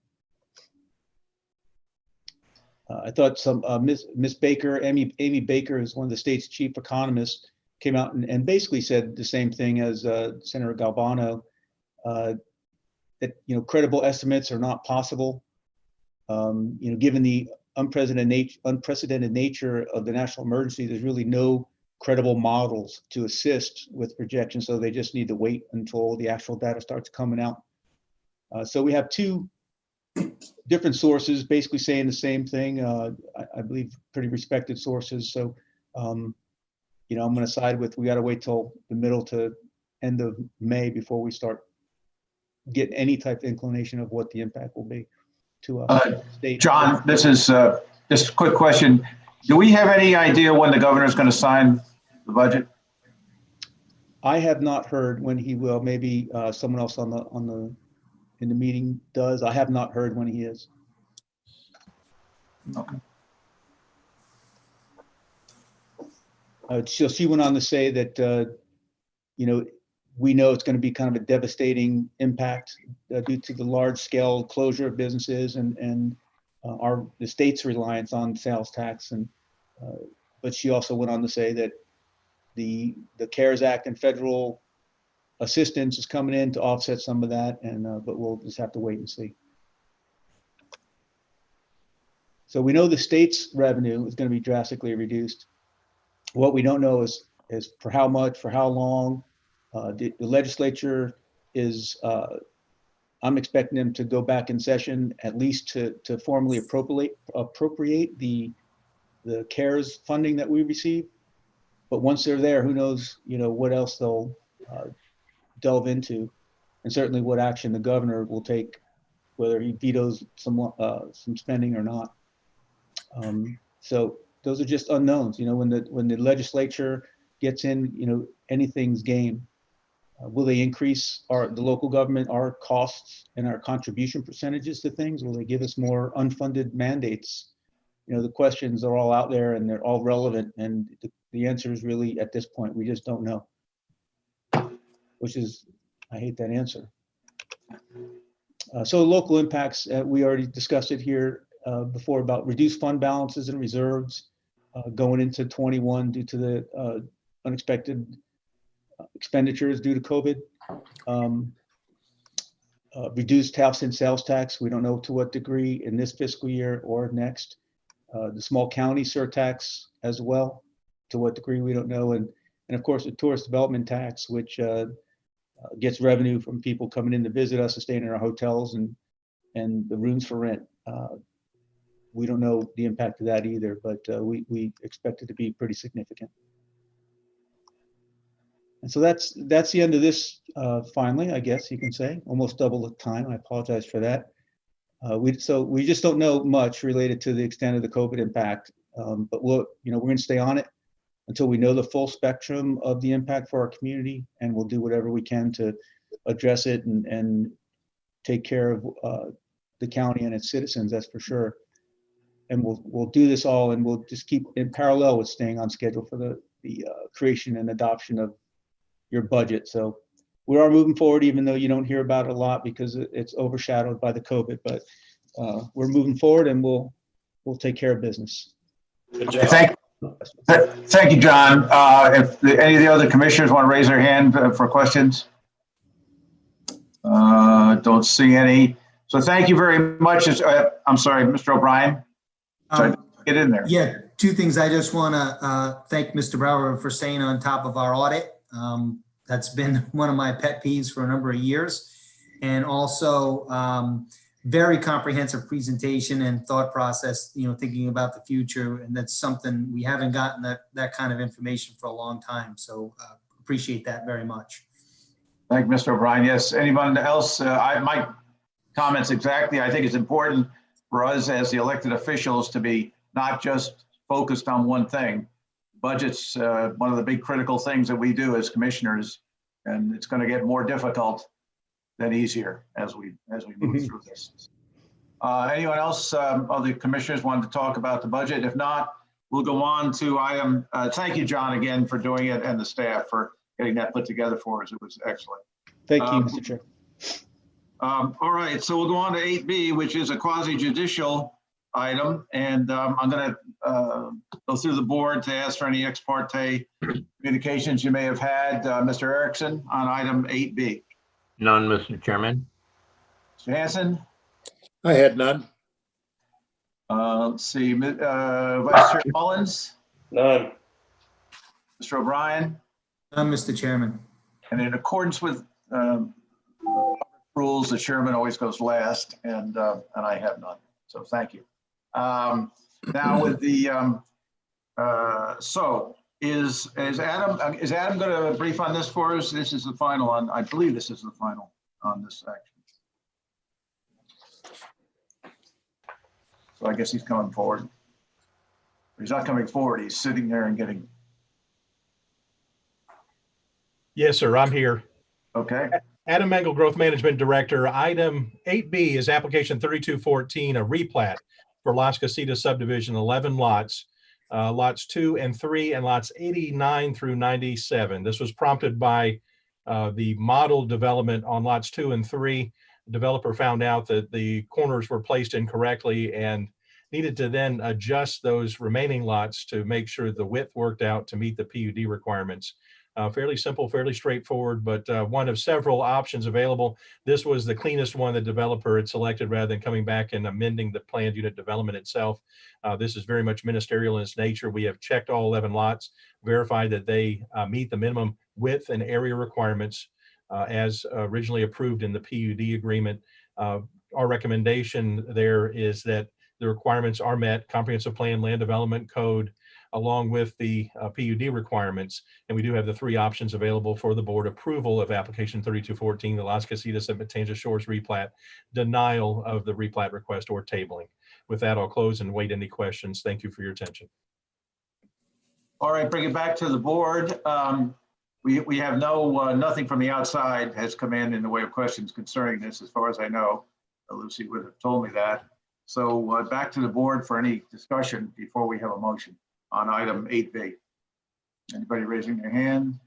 I thought Miss Baker, Amy Baker, is one of the state's chief economists, came out and basically said the same thing as Senator Galvano, that credible estimates are not possible. Given the unprecedented nature of the national emergency, there's really no credible models to assist with projections, so they just need to wait until the actual data starts coming out. So we have 2 different sources basically saying the same thing. I believe pretty respected sources. So, I'm going to side with, we got to wait till the middle to end of May before we start getting any type of inclination of what the impact will be to us. John, this is just a quick question. Do we have any idea when the governor is going to sign the budget? I have not heard when he will. Maybe someone else in the meeting does. I have not heard when he is. Okay. So she went on to say that, we know it's going to be kind of a devastating impact due to the large scale closure of businesses and the state's reliance on sales tax. But she also went on to say that the CARES Act and federal assistance is coming in to offset some of that, but we'll just have to wait and see. So we know the state's revenue is going to be drastically reduced. What we don't know is for how much, for how long. The legislature is, I'm expecting them to go back in session at least to formally appropriate the CARES funding that we receive. But once they're there, who knows, what else they'll delve into, and certainly what action the governor will take, whether he vetoes some spending or not. So those are just unknowns. When the legislature gets in, anything's game. Will they increase the local government, our costs and our contribution percentages to things? Will they give us more unfunded mandates? The questions are all out there and they're all relevant. And the answer is really, at this point, we just don't know. Which is, I hate that answer. So local impacts, we already discussed it here before about reduced fund balances and reserves going into 21 due to the unexpected expenditures due to COVID. Reduced house and sales tax, we don't know to what degree in this fiscal year or next. The small county surtax as well, to what degree we don't know. And of course the tourist development tax, which gets revenue from people coming in to visit us and staying in our hotels and the rooms for rent. We don't know the impact of that either, but we expect it to be pretty significant. And so that's the end of this, finally, I guess you can say, almost double the time. I apologize for that. We just don't know much related to the extent of the COVID impact, but we're going to stay on it until we know the full spectrum of the impact for our community, and we'll do whatever we can to address it and take care of the county and its citizens, that's for sure. And we'll do this all, and we'll just keep in parallel with staying on schedule for the creation and adoption of your budget. So we are moving forward, even though you don't hear about it a lot because it's overshadowed by the COVID, but we're moving forward and we'll take care of business. Good job. Thank you, John. If any of the other commissioners want to raise their hand for questions. Don't see any. So thank you very much. I'm sorry, Mr. O'Brien. Get in there. Yeah, two things. I just want to thank Mr. Brower for staying on top of our audit. That's been one of my pet peeves for a number of years. And also very comprehensive presentation and thought process, thinking about the future. And that's something we haven't gotten that kind of information for a long time. So appreciate that very much. Thank you, Mr. O'Brien. Yes, anyone else? My comments exactly. I think it's important for us as the elected officials to be not just focused on one thing. Budget's one of the big critical things that we do as commissioners, and it's going to get more difficult than easier as we move through this. Anyone else of the commissioners wanted to talk about the budget? If not, we'll go on to item. Thank you, John, again for doing it, and the staff for getting that put together for us. It was excellent. Thank you, Mr. Chair. All right, so we'll go on to 8B, which is a quasi-judicial item, and I'm going to go through the board to ask for any ex parte communications you may have had. Mr. Erickson on item 8B. None, Mr. Chairman. Mr. Hanson? I had none. Let's see, Vice Chair Mullins? None. Mr. O'Brien? Mr. Chairman. And in accordance with rules, the chairman always goes last, and I have none. So thank you. Now with the so is Adam going to brief on this for us? This is the final on. I believe this is the final on this section. So I guess he's coming forward. He's not coming forward. He's sitting there and getting. Yes, sir. I'm here. Okay. Adam Mengel, Growth Management Director. Item 8B is application 3214, a replat for Las Casitas subdivision, 11 lots, lots 2 and 3, and lots 89 through 97. This was prompted by the model development on lots 2 and 3. The developer found out that the corners were placed incorrectly and needed to then adjust those remaining lots to make sure the width worked out to meet the PUD requirements. Fairly simple, fairly straightforward, but one of several options available. This was the cleanest one the developer had selected rather than coming back and amending the planned unit development itself. This is very much ministerial in its nature. We have checked all 11 lots, verified that they meet the minimum width and area requirements as originally approved in the PUD agreement. Our recommendation there is that the requirements are met, comprehensive plan, land development code, along with the PUD requirements. And we do have the 3 options available for the board: approval of application 3214, the Las Casitas and Matanzas Shores replat, denial of the replat request, or tabling. With that, I'll close and wait any questions. Thank you for your attention. All right, bring it back to the board. We have nothing from the outside has come in the way of questions concerning this, as far as I know. Lucy would have told me that. So back to the board for any discussion before we have a motion on item 8B. Anybody raising their hand?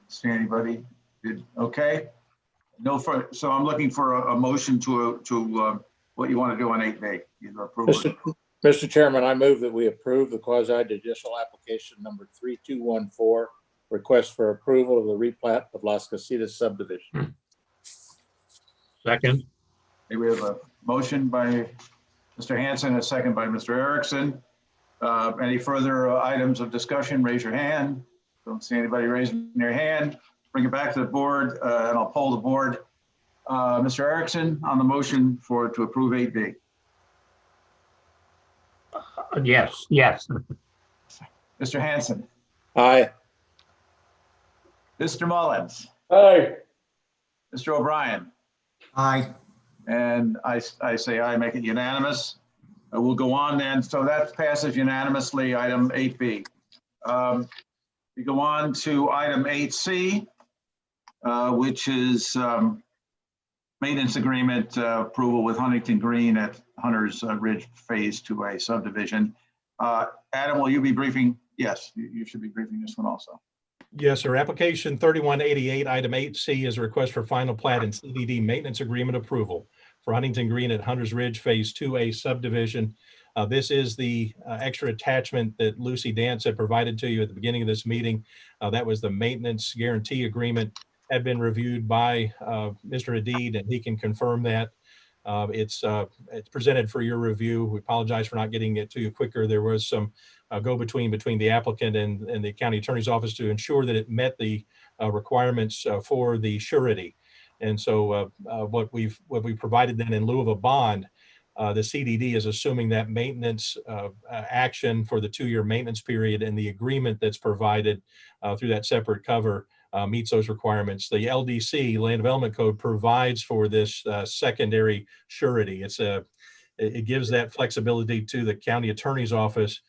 See anybody? Okay. No further. So I'm looking for a motion to what you want to do on 8B. Either approval. Mr. Chairman, I move that we approve the quasi-judicial application number 3214, request for approval of the replat of Las Casitas subdivision. Second. Okay, we have a motion by Mr. Hanson, a second by Mr. Erickson. Any further items of discussion? Raise your hand. Don't see anybody raising their hand. Bring it back to the board, and I'll poll the board. Mr. Erickson on the motion to approve 8B. Yes. Mr. Hanson. Aye. Mr. Mullins. Aye. Mr. O'Brien. Aye. And I say aye, make it unanimous. We'll go on then. So that passes unanimously, item 8B. We go on to item 8C, which is maintenance agreement approval with Huntington Green at Hunter's Ridge Phase 2A subdivision. Adam, will you be briefing? Yes, you should be briefing this one also. Yes, sir. Application 3188, item 8C is a request for final plat and CDD maintenance agreement approval for Huntington Green at Hunter's Ridge Phase 2A subdivision. This is the extra attachment that Lucy Dance had provided to you at the beginning of this meeting. That was the maintenance guarantee agreement, had been reviewed by Mr. Hadid, and he can confirm that. It's presented for your review. We apologize for not getting it to you quicker. There was some go-between between the applicant and the county attorney's office to ensure that it met the requirements for the surety. And so what we provided then in lieu of a bond, the CDD is assuming that maintenance action for the 2-year maintenance period and the agreement that's provided through that separate cover meets those requirements. The LDC, Land Development Code, provides for this secondary surety. It gives that flexibility to the county attorney's office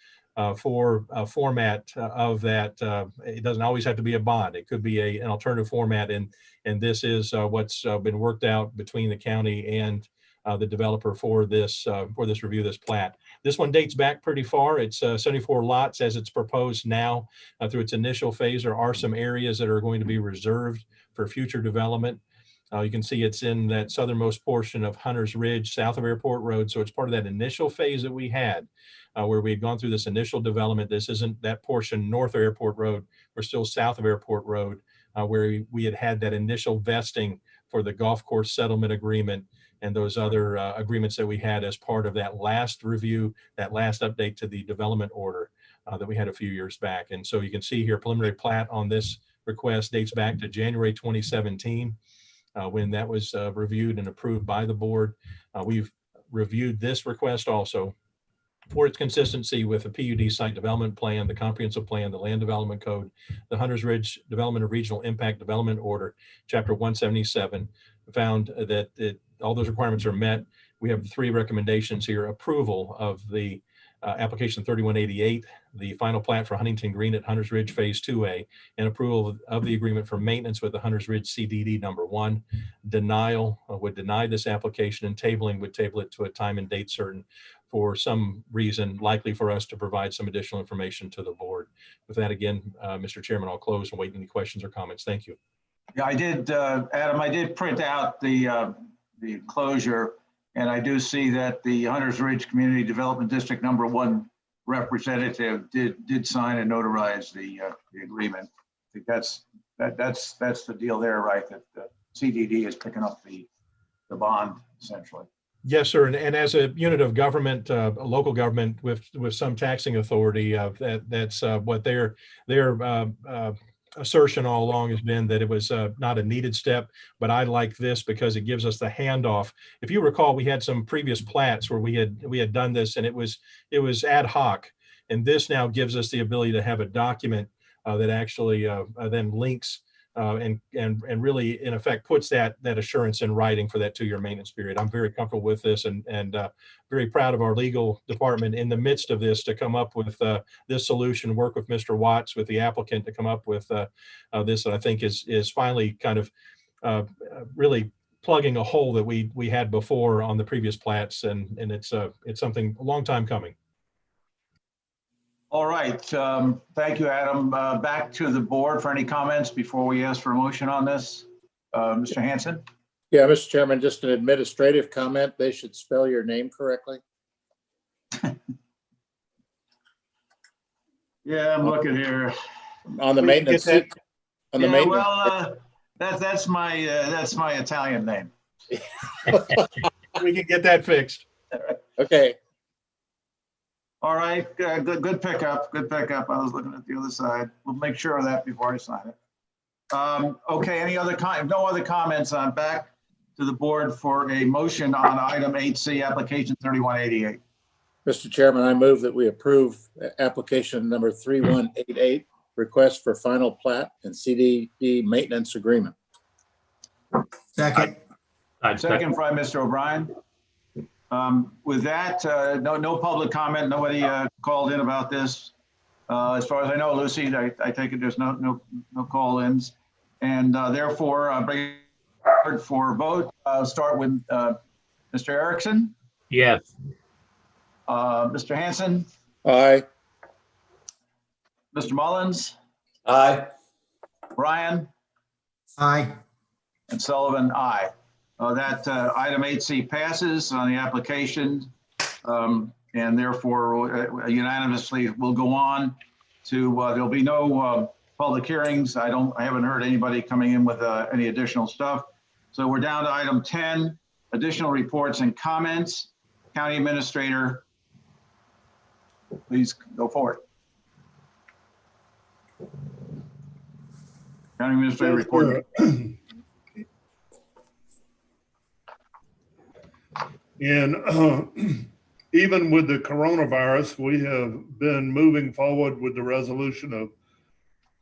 for a format of that. It doesn't always have to be a bond. It could be an alternative format, and this is what's been worked out between the county and the developer for this review, this plat. This one dates back pretty far. It's 74 lots as it's proposed now. Through its initial phase, there are some areas that are going to be reserved for future development. You can see it's in that southernmost portion of Hunter's Ridge, south of Airport Road. So it's part of that initial phase that we had where we had gone through this initial development. This isn't that portion north of Airport Road. We're still south of Airport Road where we had that initial vesting for the golf course settlement agreement and those other agreements that we had as part of that last review, that last update to the development order that we had a few years back. And so you can see here, preliminary plat on this request dates back to January 2017, when that was reviewed and approved by the board. We've reviewed this request also for its consistency with the PUD site development plan, the comprehensive plan, the land development code, the Hunters Ridge Development of Regional Impact Development Order, Chapter 177, found that all those requirements are met. We have 3 recommendations here: approval of the application 3188, the final plat for Huntington Green at Hunters Ridge Phase 2A, and approval of the agreement for maintenance with the Hunters Ridge CDD number 1. Denial would deny this application, and tabling would table it to a time and date certain for some reason, likely for us to provide some additional information to the board. With that, again, Mr. Chairman, I'll close and wait any questions or comments. Thank you. Yeah, I did, Adam, I did print out the enclosure, and I do see that the Hunters Ridge Community Development District number 1 representative did sign and notarize the agreement. I think that's the deal there, right? That the CDD is picking up the bond essentially. Yes, sir. And as a unit of government, a local government with some taxing authority, that's what their assertion all along has been, that it was not a needed step. But I like this because it gives us the handoff. If you recall, we had some previous plats where we had done this, and it was ad hoc. And this now gives us the ability to have a document that actually then links and really, in effect, puts that assurance in writing for that 2-year maintenance period. I'm very comfortable with this, and very proud of our legal department in the midst of this to come up with this solution, work with Mr. Watts, with the applicant, to come up with this that I think is finally kind of really plugging a hole that we had before on the previous plats, and it's something a long time coming. All right. Thank you, Adam. Back to the board for any comments before we ask for a motion on this. Mr. Hanson? Yeah, Mr. Chairman, just an administrative comment. They should spell your name correctly. Yeah, I'm looking here. On the maintenance. On the maintenance. Well, that's my Italian name. We can get that fixed. Okay. All right, good pickup, good pickup. I was looking at the other side. We'll make sure of that before I sign it. Okay, no other comments. I'm back to the board for a motion on item 8C, application 3188. Mr. Chairman, I move that we approve application number 3188, request for final plat and CDD maintenance agreement. Second. Second by Mr. O'Brien. With that, no public comment. Nobody called in about this. As far as I know, Lucy, I take it there's no call-ins, and therefore bring it for a vote. I'll start with Mr. Erickson. Yes. Mr. Hanson. Aye. Mr. Mullins. Aye. Brian. Aye. And Sullivan, aye. That item 8C passes on the application, and therefore unanimously will go on to, there'll be no public hearings. I haven't heard anybody coming in with any additional stuff. So we're down to item 10, additional reports and comments. County Administrator, please go forward. County Administrator report. And even with the coronavirus, we have been moving forward with the resolution of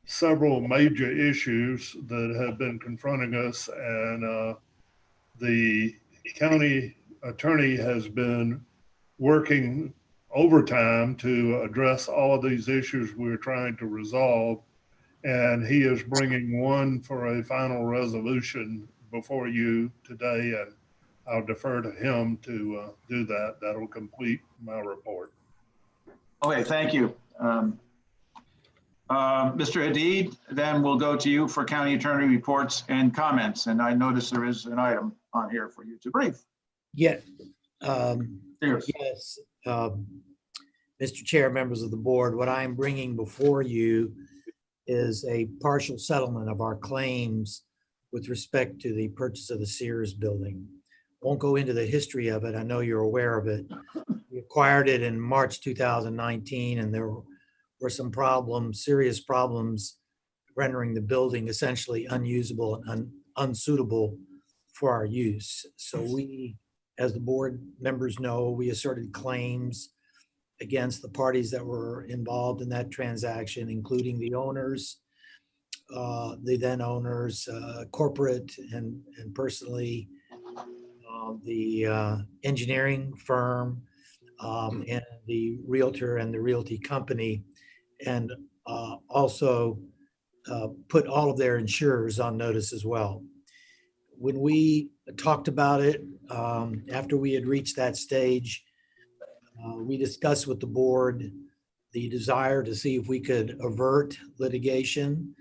several major issues that have been confronting us. And the county attorney has been working overtime to address all of these issues we're trying to resolve. And he is bringing one for a final resolution before you today. And I'll defer to him to do that. That'll complete my report. Okay, thank you. Mr. Hadid, then we'll go to you for county attorney reports and comments. And I notice there is an item on here for you to brief. Yeah. Cheers. Yes. Mr. Chair, members of the board, what I'm bringing before you is a partial settlement of our claims with respect to the purchase of the Sears building. Won't go into the history of it. I know you're aware of it. We acquired it in March 2019, and there were some problems, serious problems, rendering the building essentially unusable and unsuitable for our use. So we, as the board members know, we asserted claims against the parties that were involved in that transaction, including the owners, the then owners, corporate and personally, the engineering firm, and the realtor and the realty company, and also put all of their insurers on notice as well. When we talked about it, after we had reached that stage, we discussed with the board the desire to see if we could avert litigation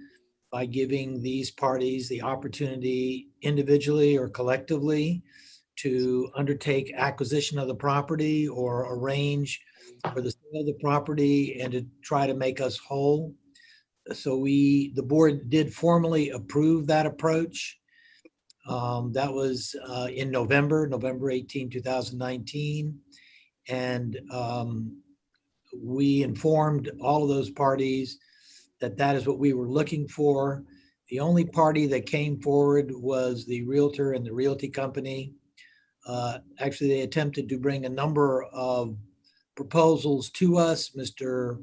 by giving these parties the opportunity individually or collectively to undertake acquisition of the property or arrange for the sale of the property and to try to make us whole. So the board did formally approve that approach. That was in November 18, 2019. And we informed all of those parties that that is what we were looking for. The only party that came forward was the realtor and the realty company. Actually, they attempted to bring a number of proposals to us. Mr.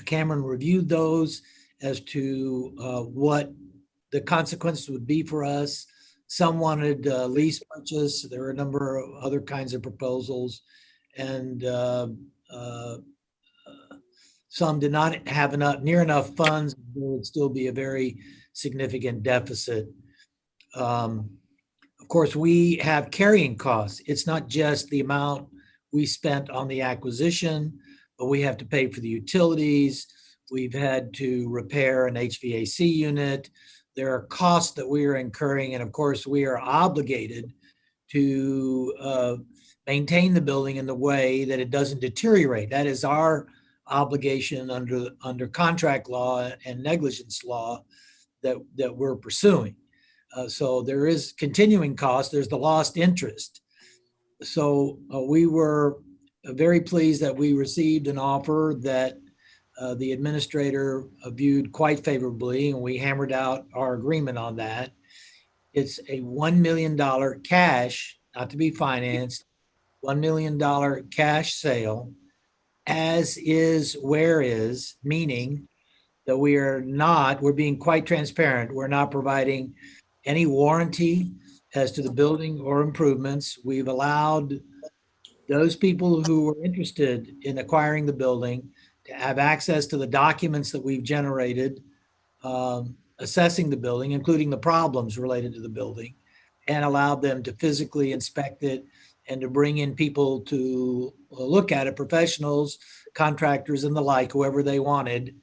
Cameron reviewed those as to what the consequences would be for us. Some wanted lease purchase. There were a number of other kinds of proposals, and some did not have near enough funds. There would still be a very significant deficit. Of course, we have carrying costs. It's not just the amount we spent on the acquisition, but we have to pay for the utilities. We've had to repair an HVAC unit. There are costs that we are incurring, and of course, we are obligated to maintain the building in the way that it doesn't deteriorate. That is our obligation under contract law and negligence law that we're pursuing. So there is continuing cost. There's the lost interest. So we were very pleased that we received an offer that the administrator viewed quite favorably, and we hammered out our agreement on that. It's a $1 million cash, not to be financed, $1 million cash sale, as is, where is, meaning that we're being quite transparent. We're not providing any warranty as to the building or improvements. We've allowed those people who were interested in acquiring the building to have access to the documents that we've generated, assessing the building, including the problems related to the building, and allowed them to physically inspect it and to bring in people to look at it, professionals, contractors, and the like, whoever they wanted,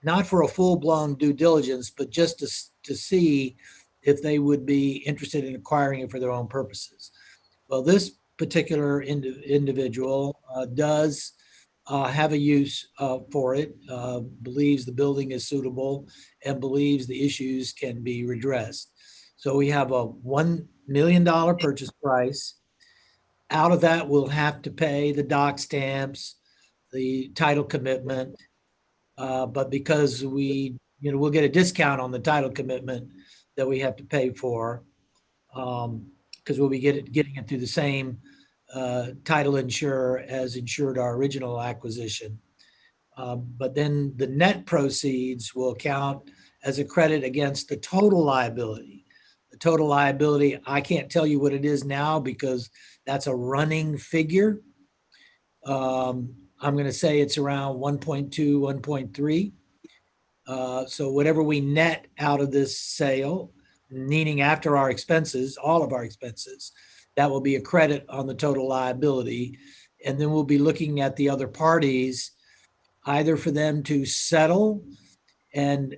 not for a full-blown due diligence, but just to see if they would be interested in acquiring it for their own purposes. Well, this particular individual does have a use for it, believes the building is suitable, and believes the issues can be redressed. So we have a $1 million purchase price. Out of that, we'll have to pay the dock stamps, the title commitment. But because we'll get a discount on the title commitment that we have to pay for, because we'll be getting it through the same title insurer as insured our original acquisition. But then the net proceeds will count as a credit against the total liability. The total liability, I can't tell you what it is now because that's a running figure. I'm going to say it's around 1.2, 1.3. So whatever we net out of this sale, meaning after our expenses, all of our expenses, that will be a credit on the total liability. And then we'll be looking at the other parties, either for them to settle and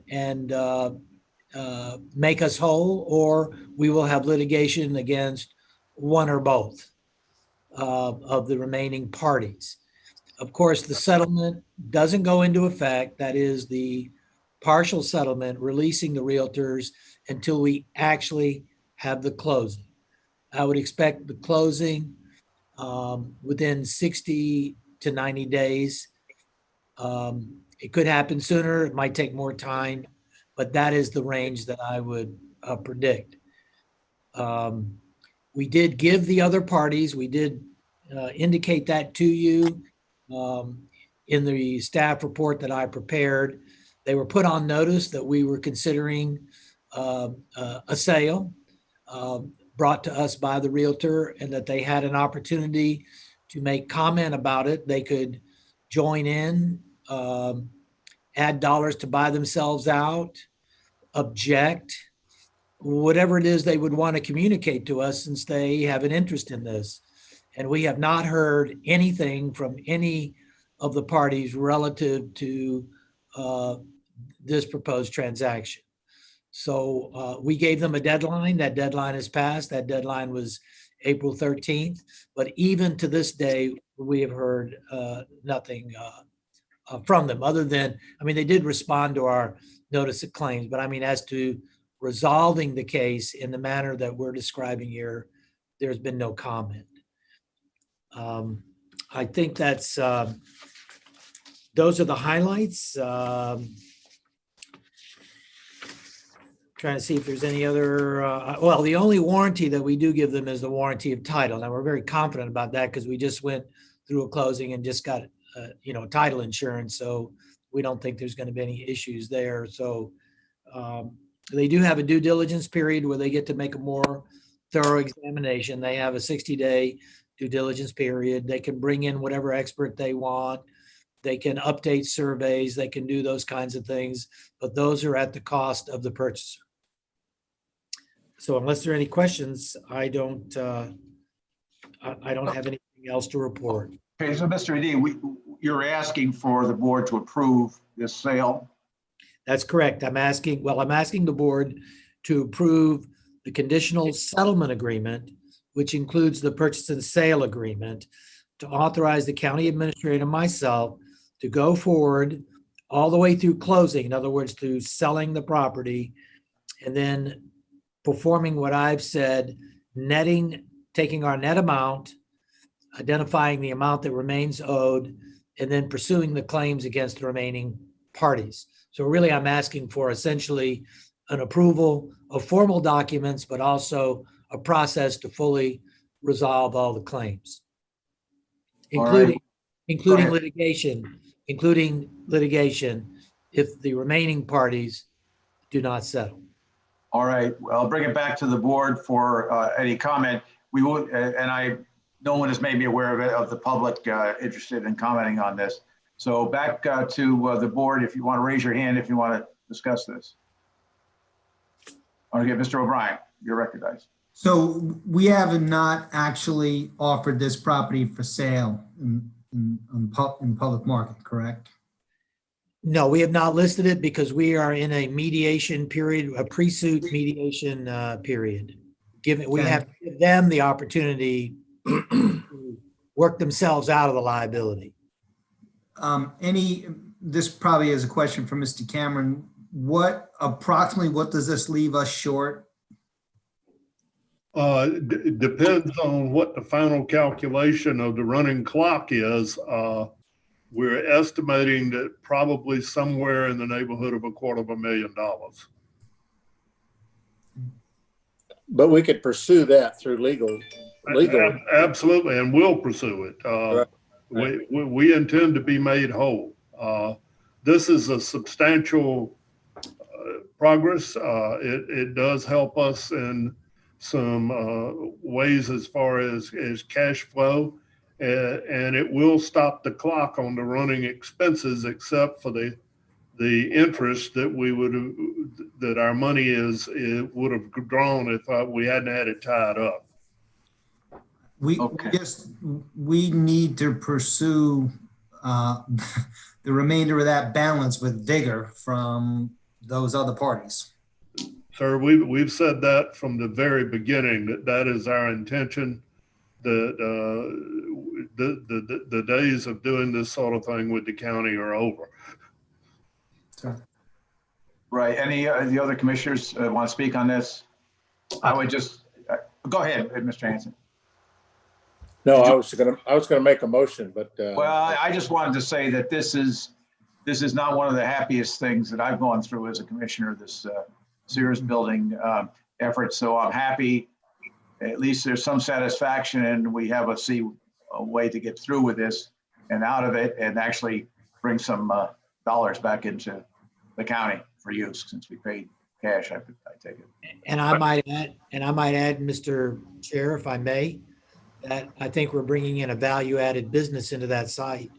make us whole, or we will have litigation against one or both of the remaining parties. Of course, the settlement doesn't go into effect. That is the partial settlement, releasing the realtors until we actually have the closing. I would expect the closing within 60 to 90 days. It could happen sooner. It might take more time, but that is the range that I would predict. We did give the other parties, we did indicate that to you in the staff report that I prepared. They were put on notice that we were considering a sale brought to us by the realtor, and that they had an opportunity to make comment about it. They could join in, add dollars to buy themselves out, object, whatever it is they would want to communicate to us, since they have an interest in this. And we have not heard anything from any of the parties relative to this proposed transaction. So we gave them a deadline. That deadline has passed. That deadline was April 13th. But even to this day, we have heard nothing from them, other than, I mean, they did respond to our notice of claims, but I mean, as to resolving the case in the manner that we're describing here, there's been no comment. I think that's, those are the highlights. Trying to see if there's any other, well, the only warranty that we do give them is the warranty of title. Now, we're very confident about that because we just went through a closing and just got, title insurance. So we don't think there's going to be any issues there. So they do have a due diligence period where they get to make a more thorough examination. They have a 60-day due diligence period. They can bring in whatever expert they want. They can update surveys. They can do those kinds of things, but those are at the cost of the purchaser. So unless there are any questions, I don't have anything else to report. Okay, so Mr. Edie, you're asking for the board to approve this sale? That's correct. I'm asking the board to approve the conditional settlement agreement, which includes the purchase and sale agreement, to authorize the county administrator and myself to go forward all the way through closing. In other words, through selling the property and then performing what I've said, netting, taking our net amount, identifying the amount that remains owed, and then pursuing the claims against the remaining parties. So really, I'm asking for essentially an approval of formal documents, but also a process to fully resolve all the claims, including litigation if the remaining parties do not settle. All right, well, I'll bring it back to the board for any comment. We will, and no one is maybe aware of it, of the public interested in commenting on this. So back to the board, if you want to raise your hand, if you want to discuss this. Okay, Mr. O'Brien, you're recognized. So we have not actually offered this property for sale in public market, correct? No, we have not listed it because we are in a mediation period, a pre-suit mediation period. We have to give them the opportunity to work themselves out of the liability. This probably is a question for Mr. Cameron. Approximately what does this leave us short? Depends on what the final calculation of the running clock is. We're estimating that probably somewhere in the neighborhood of $250,000. But we could pursue that through legal. Absolutely, and we'll pursue it. Right. We intend to be made whole. This is a substantial progress. It does help us in some ways as far as cash flow, and it will stop the clock on the running expenses, except for the interest that that our money would have drawn if we hadn't had it tied up. We need to pursue the remainder of that balance with vigor from those other parties. Sir, we've said that from the very beginning, that is our intention, that the days of doing this sort of thing with the county are over. Right. Any of the other commissioners want to speak on this? I would just, go ahead, Mr. Hanson. No, I was gonna make a motion, but well, I just wanted to say that this is not one of the happiest things that I've gone through as a commissioner, this Sears building effort. So I'm happy, at least there's some satisfaction, and we have a way to get through with this and out of it, and actually bring some dollars back into the county for use, since we paid cash. I take it. And I might add, Mr. Chair, if I may, that I think we're bringing in a value-added business into that site.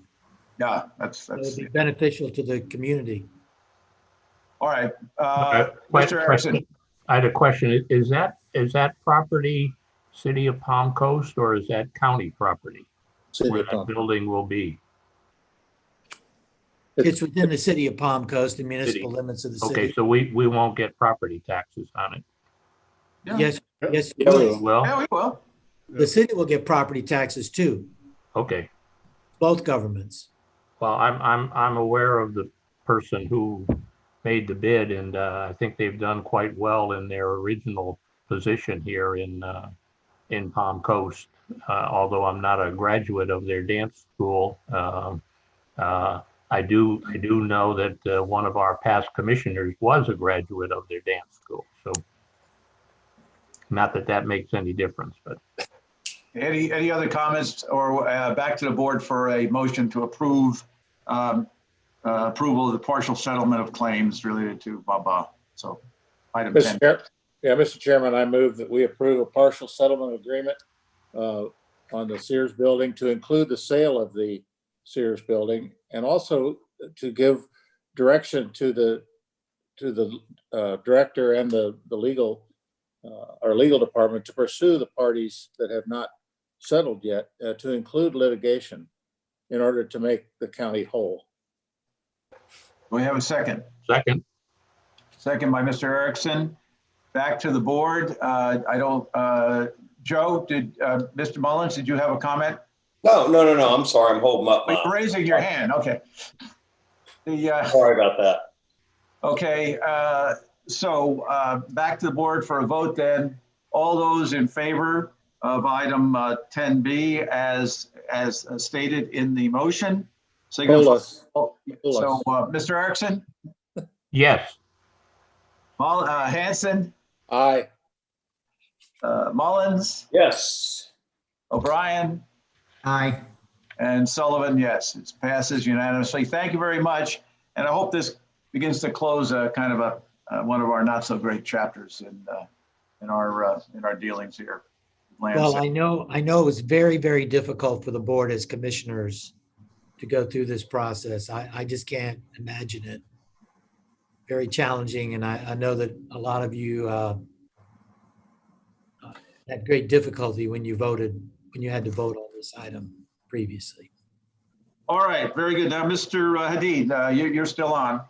Yeah, that's It'll be beneficial to the community. all right. Mr. Erickson. I had a question. Is that property City of Palm Coast, or is that county property where that building will be? It's within the City of Palm Coast, the municipal limits of the city. Okay, so we won't get property taxes on it. Yeah. Yes, Yeah, we we will. Yeah, we will. The city will get property taxes too, Okay. both governments. Well, I'm aware of the person who made the bid, and I think they've done quite well in their original position here in Palm Coast. Although I'm not a graduate of their dance school, I do know that one of our past commissioners was a graduate of their dance school. So, not that makes any difference, but. Any other comments, or back to the board for a motion to approve approval of the partial settlement of claims related to Baba? So item 10. Mr. Chairman, I move that we approve a partial settlement agreement on the Sears building to include the sale of the Sears building, and also to give direction to the director and our legal department to pursue the parties that have not settled yet, to include litigation in order to make the county whole. Do we have a second? Second. Second by Mr. Erickson. Back to the board. Joe, Mr. Mullins, did you have a comment? No. I'm sorry. I'm holding up. You're raising your hand. Okay. Sorry about that. Okay. So back to the board for a vote then. All those in favor of item 10B as stated in the motion? Mr. Erickson? Yes. Hanson? Aye. Mullins? Yes. O'Brien? Aye. And Sullivan, yes. It passes unanimously. Thank you very much. And I hope this begins to close a kind of one of our not so great chapters in our dealings here. Well, I know it was very, very difficult for the board as commissioners to go through this process. I just can't imagine it. Very challenging, and I know that a lot of you had great difficulty when you had to vote on this item previously. All right, very good. Now, Mr. Hadid, you're still on.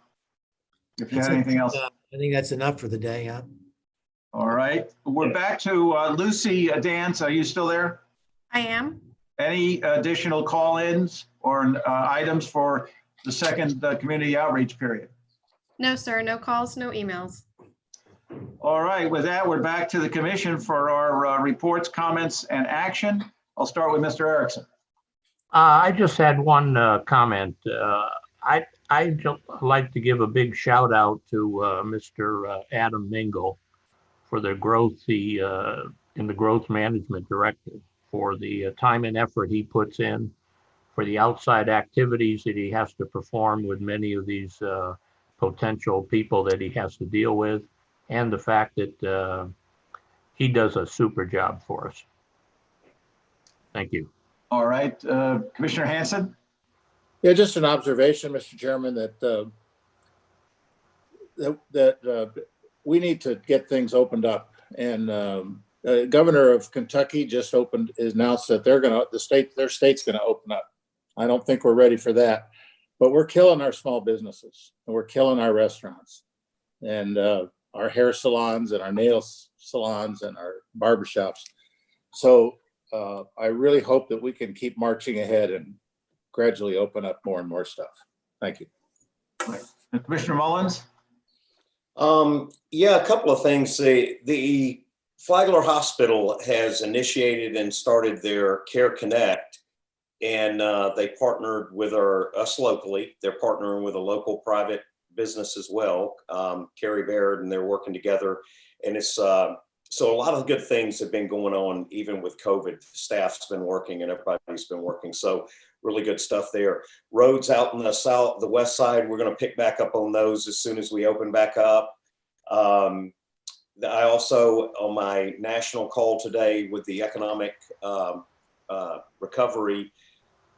If you had anything else. I think that's enough for the day, huh? All right, we're back to Lucy Dance. Are you still there? I am. Any additional call-ins or items for the second community outreach period? No, sir. No calls, no emails. All right, with that, we're back to the commission for our reports, comments, and action. I'll start with Mr. Erickson. I just had one comment. I'd just like to give a big shout out to Mr. Adam Mingle for the growth in the growth management directive, for the time and effort he puts in, for the outside activities that he has to perform with many of these potential people that he has to deal with, and the fact that he does a super job for us. Thank you. All right, Commissioner Hanson. Yeah, just an observation, Mr. Chairman, that we need to get things opened up. And Governor of Kentucky just announced that their state's going to open up. I don't think we're ready for that, but we're killing our small businesses and we're killing our restaurants and our hair salons and our nail salons and our barbershops. So I really hope that we can keep marching ahead and gradually open up more and more stuff. Thank you. Commissioner Mullins. Yeah, a couple of things. The Flagler Hospital has initiated and started their Care Connect, and they partnered with us locally. They're partnering with a local private business as well, Carrie Baird, and they're working together. And it's so a lot of good things have been going on, even with COVID. The staff's been working and everybody's been working. So really good stuff there. Roads out in the west side, we're going to pick back up on those as soon as we open back up. I also, on my national call today with the economic recovery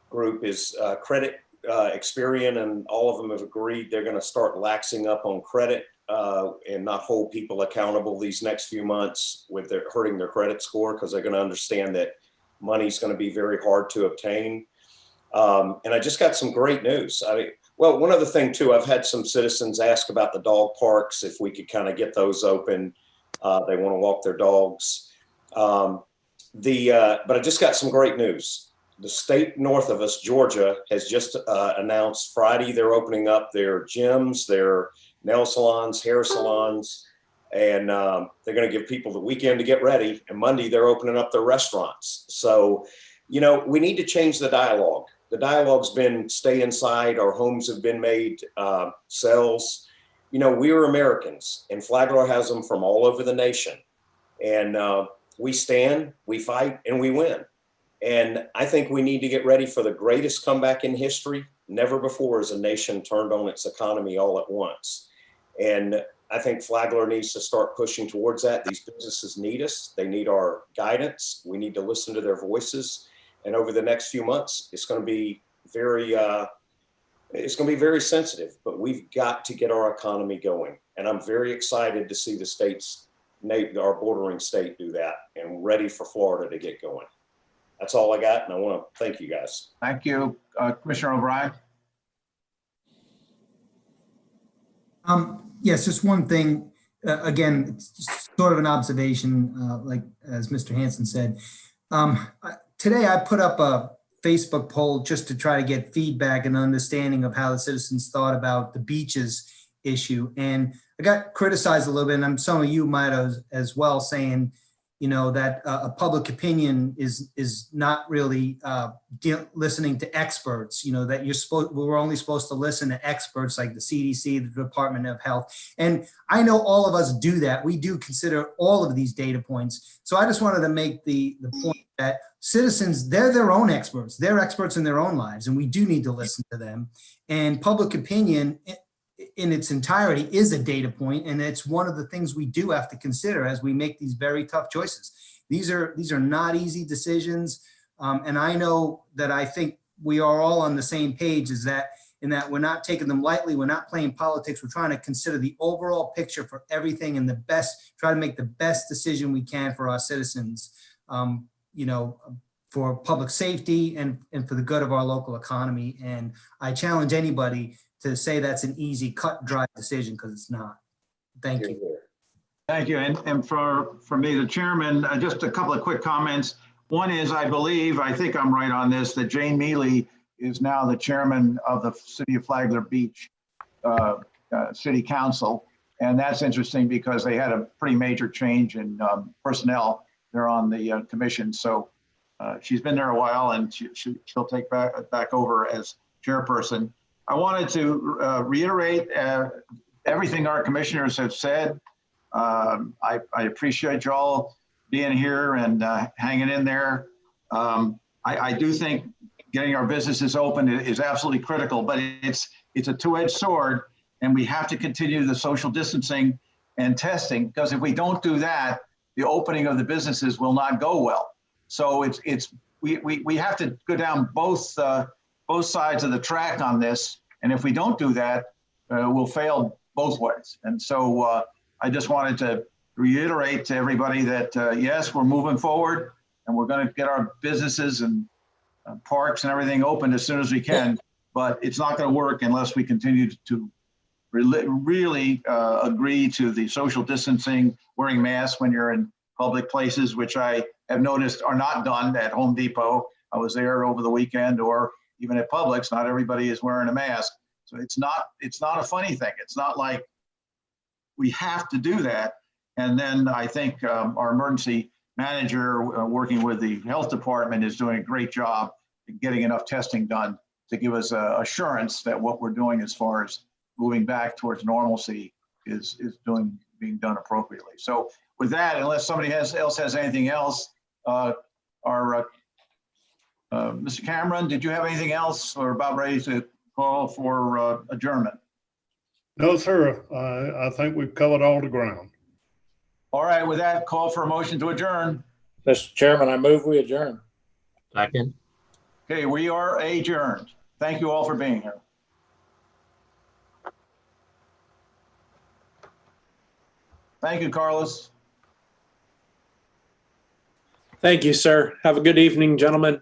group, is credit. Experian and all of them have agreed they're going to start laxing up on credit and not hold people accountable these next few months with hurting their credit score, because they're going to understand that money's going to be very hard to obtain. And I just got some great news. Well, one other thing too, I've had some citizens ask about the dog parks, if we could kind of get those open. They want to walk their dogs. But I just got some great news. The state north of us, Georgia, has just announced Friday they're opening up their gyms, their nail salons, hair salons, and they're going to give people the weekend to get ready. And Monday they're opening up their restaurants. So, you know, we need to change the dialogue. The dialogue's been stay inside. Our homes have been made cells. You know, we are Americans, and Flagler has them from all over the nation. And we stand, we fight, and we win. And I think we need to get ready for the greatest comeback in history. Never before has a nation turned on its economy all at once. And I think Flagler needs to start pushing towards that. These businesses need us. They need our guidance. We need to listen to their voices. And over the next few months, it's going to be very sensitive, but we've got to get our economy going. And I'm very excited to see the states, our bordering state, do that, and ready for Florida to get going. That's all I got, and I want to thank you guys. Thank you. Commissioner O'Brien. Yes, just one thing. Again, it's sort of an observation, like as Mr. Hanson said. Today, I put up a Facebook poll just to try to get feedback and understanding of how the citizens thought about the beaches issue. And I got criticized a little bit, and some of you might have as well, saying, you know, that a public opinion is not really listening to experts, you know, that we're only supposed to listen to experts like the CDC, the Department of Health. And I know all of us do that. We do consider all of these data points. So I just wanted to make the point that citizens, they're their own experts. They're experts in their own lives, and we do need to listen to them. And public opinion in its entirety is a data point, and it's one of the things we do have to consider as we make these very tough choices. These are not easy decisions, and I know that I think we are all on the same page, in that we're not taking them lightly. We're not playing politics. We're trying to consider the overall picture for everything and try to make the best decision we can for our citizens, you know, for public safety and for the good of our local economy. And I challenge anybody to say that's an easy, cut, dry decision, because it's not. Thank you. Thank you. And for me, the chairman, just a couple of quick comments. One is, I think I'm right on this, that Jane Mealy is now the chairman of the City of Flagler Beach City Council. And that's interesting because they had a pretty major change in personnel there on the commission. So she's been there a while, and she'll take back over as chairperson. I wanted to reiterate everything our commissioners have said. I appreciate y'all being here and hanging in there. I do think getting our businesses open is absolutely critical, but it's a two-edged sword, and we have to continue the social distancing and testing, because if we don't do that, the opening of the businesses will not go well. So we have to go down both sides of the track on this, and if we don't do that, we'll fail both ways. And so I just wanted to reiterate to everybody that yes, we're moving forward, and we're going to get our businesses and parks and everything open as soon as we can, but it's not going to work unless we continue to really agree to the social distancing, wearing masks when you're in public places, which I have noticed are not done at Home Depot. I was there over the weekend, or even at Publix. Not everybody is wearing a mask. So it's not a funny thing. It's not like we have to do that. And then I think our emergency manager working with the health department is doing a great job in getting enough testing done to give us assurance that what we're doing as far as moving back towards normalcy is being done appropriately. So with that, unless somebody else has anything else, Mr. Cameron, did you have anything else, or about ready to call for adjournment? No, sir. I think we've covered all the ground. All right, with that, call for a motion to adjourn. Mr. Chairman, I move we adjourn. Second. Okay, we are adjourned. Thank you all for being here. Thank you, Carlos. Thank you, sir. Have a good evening, gentlemen.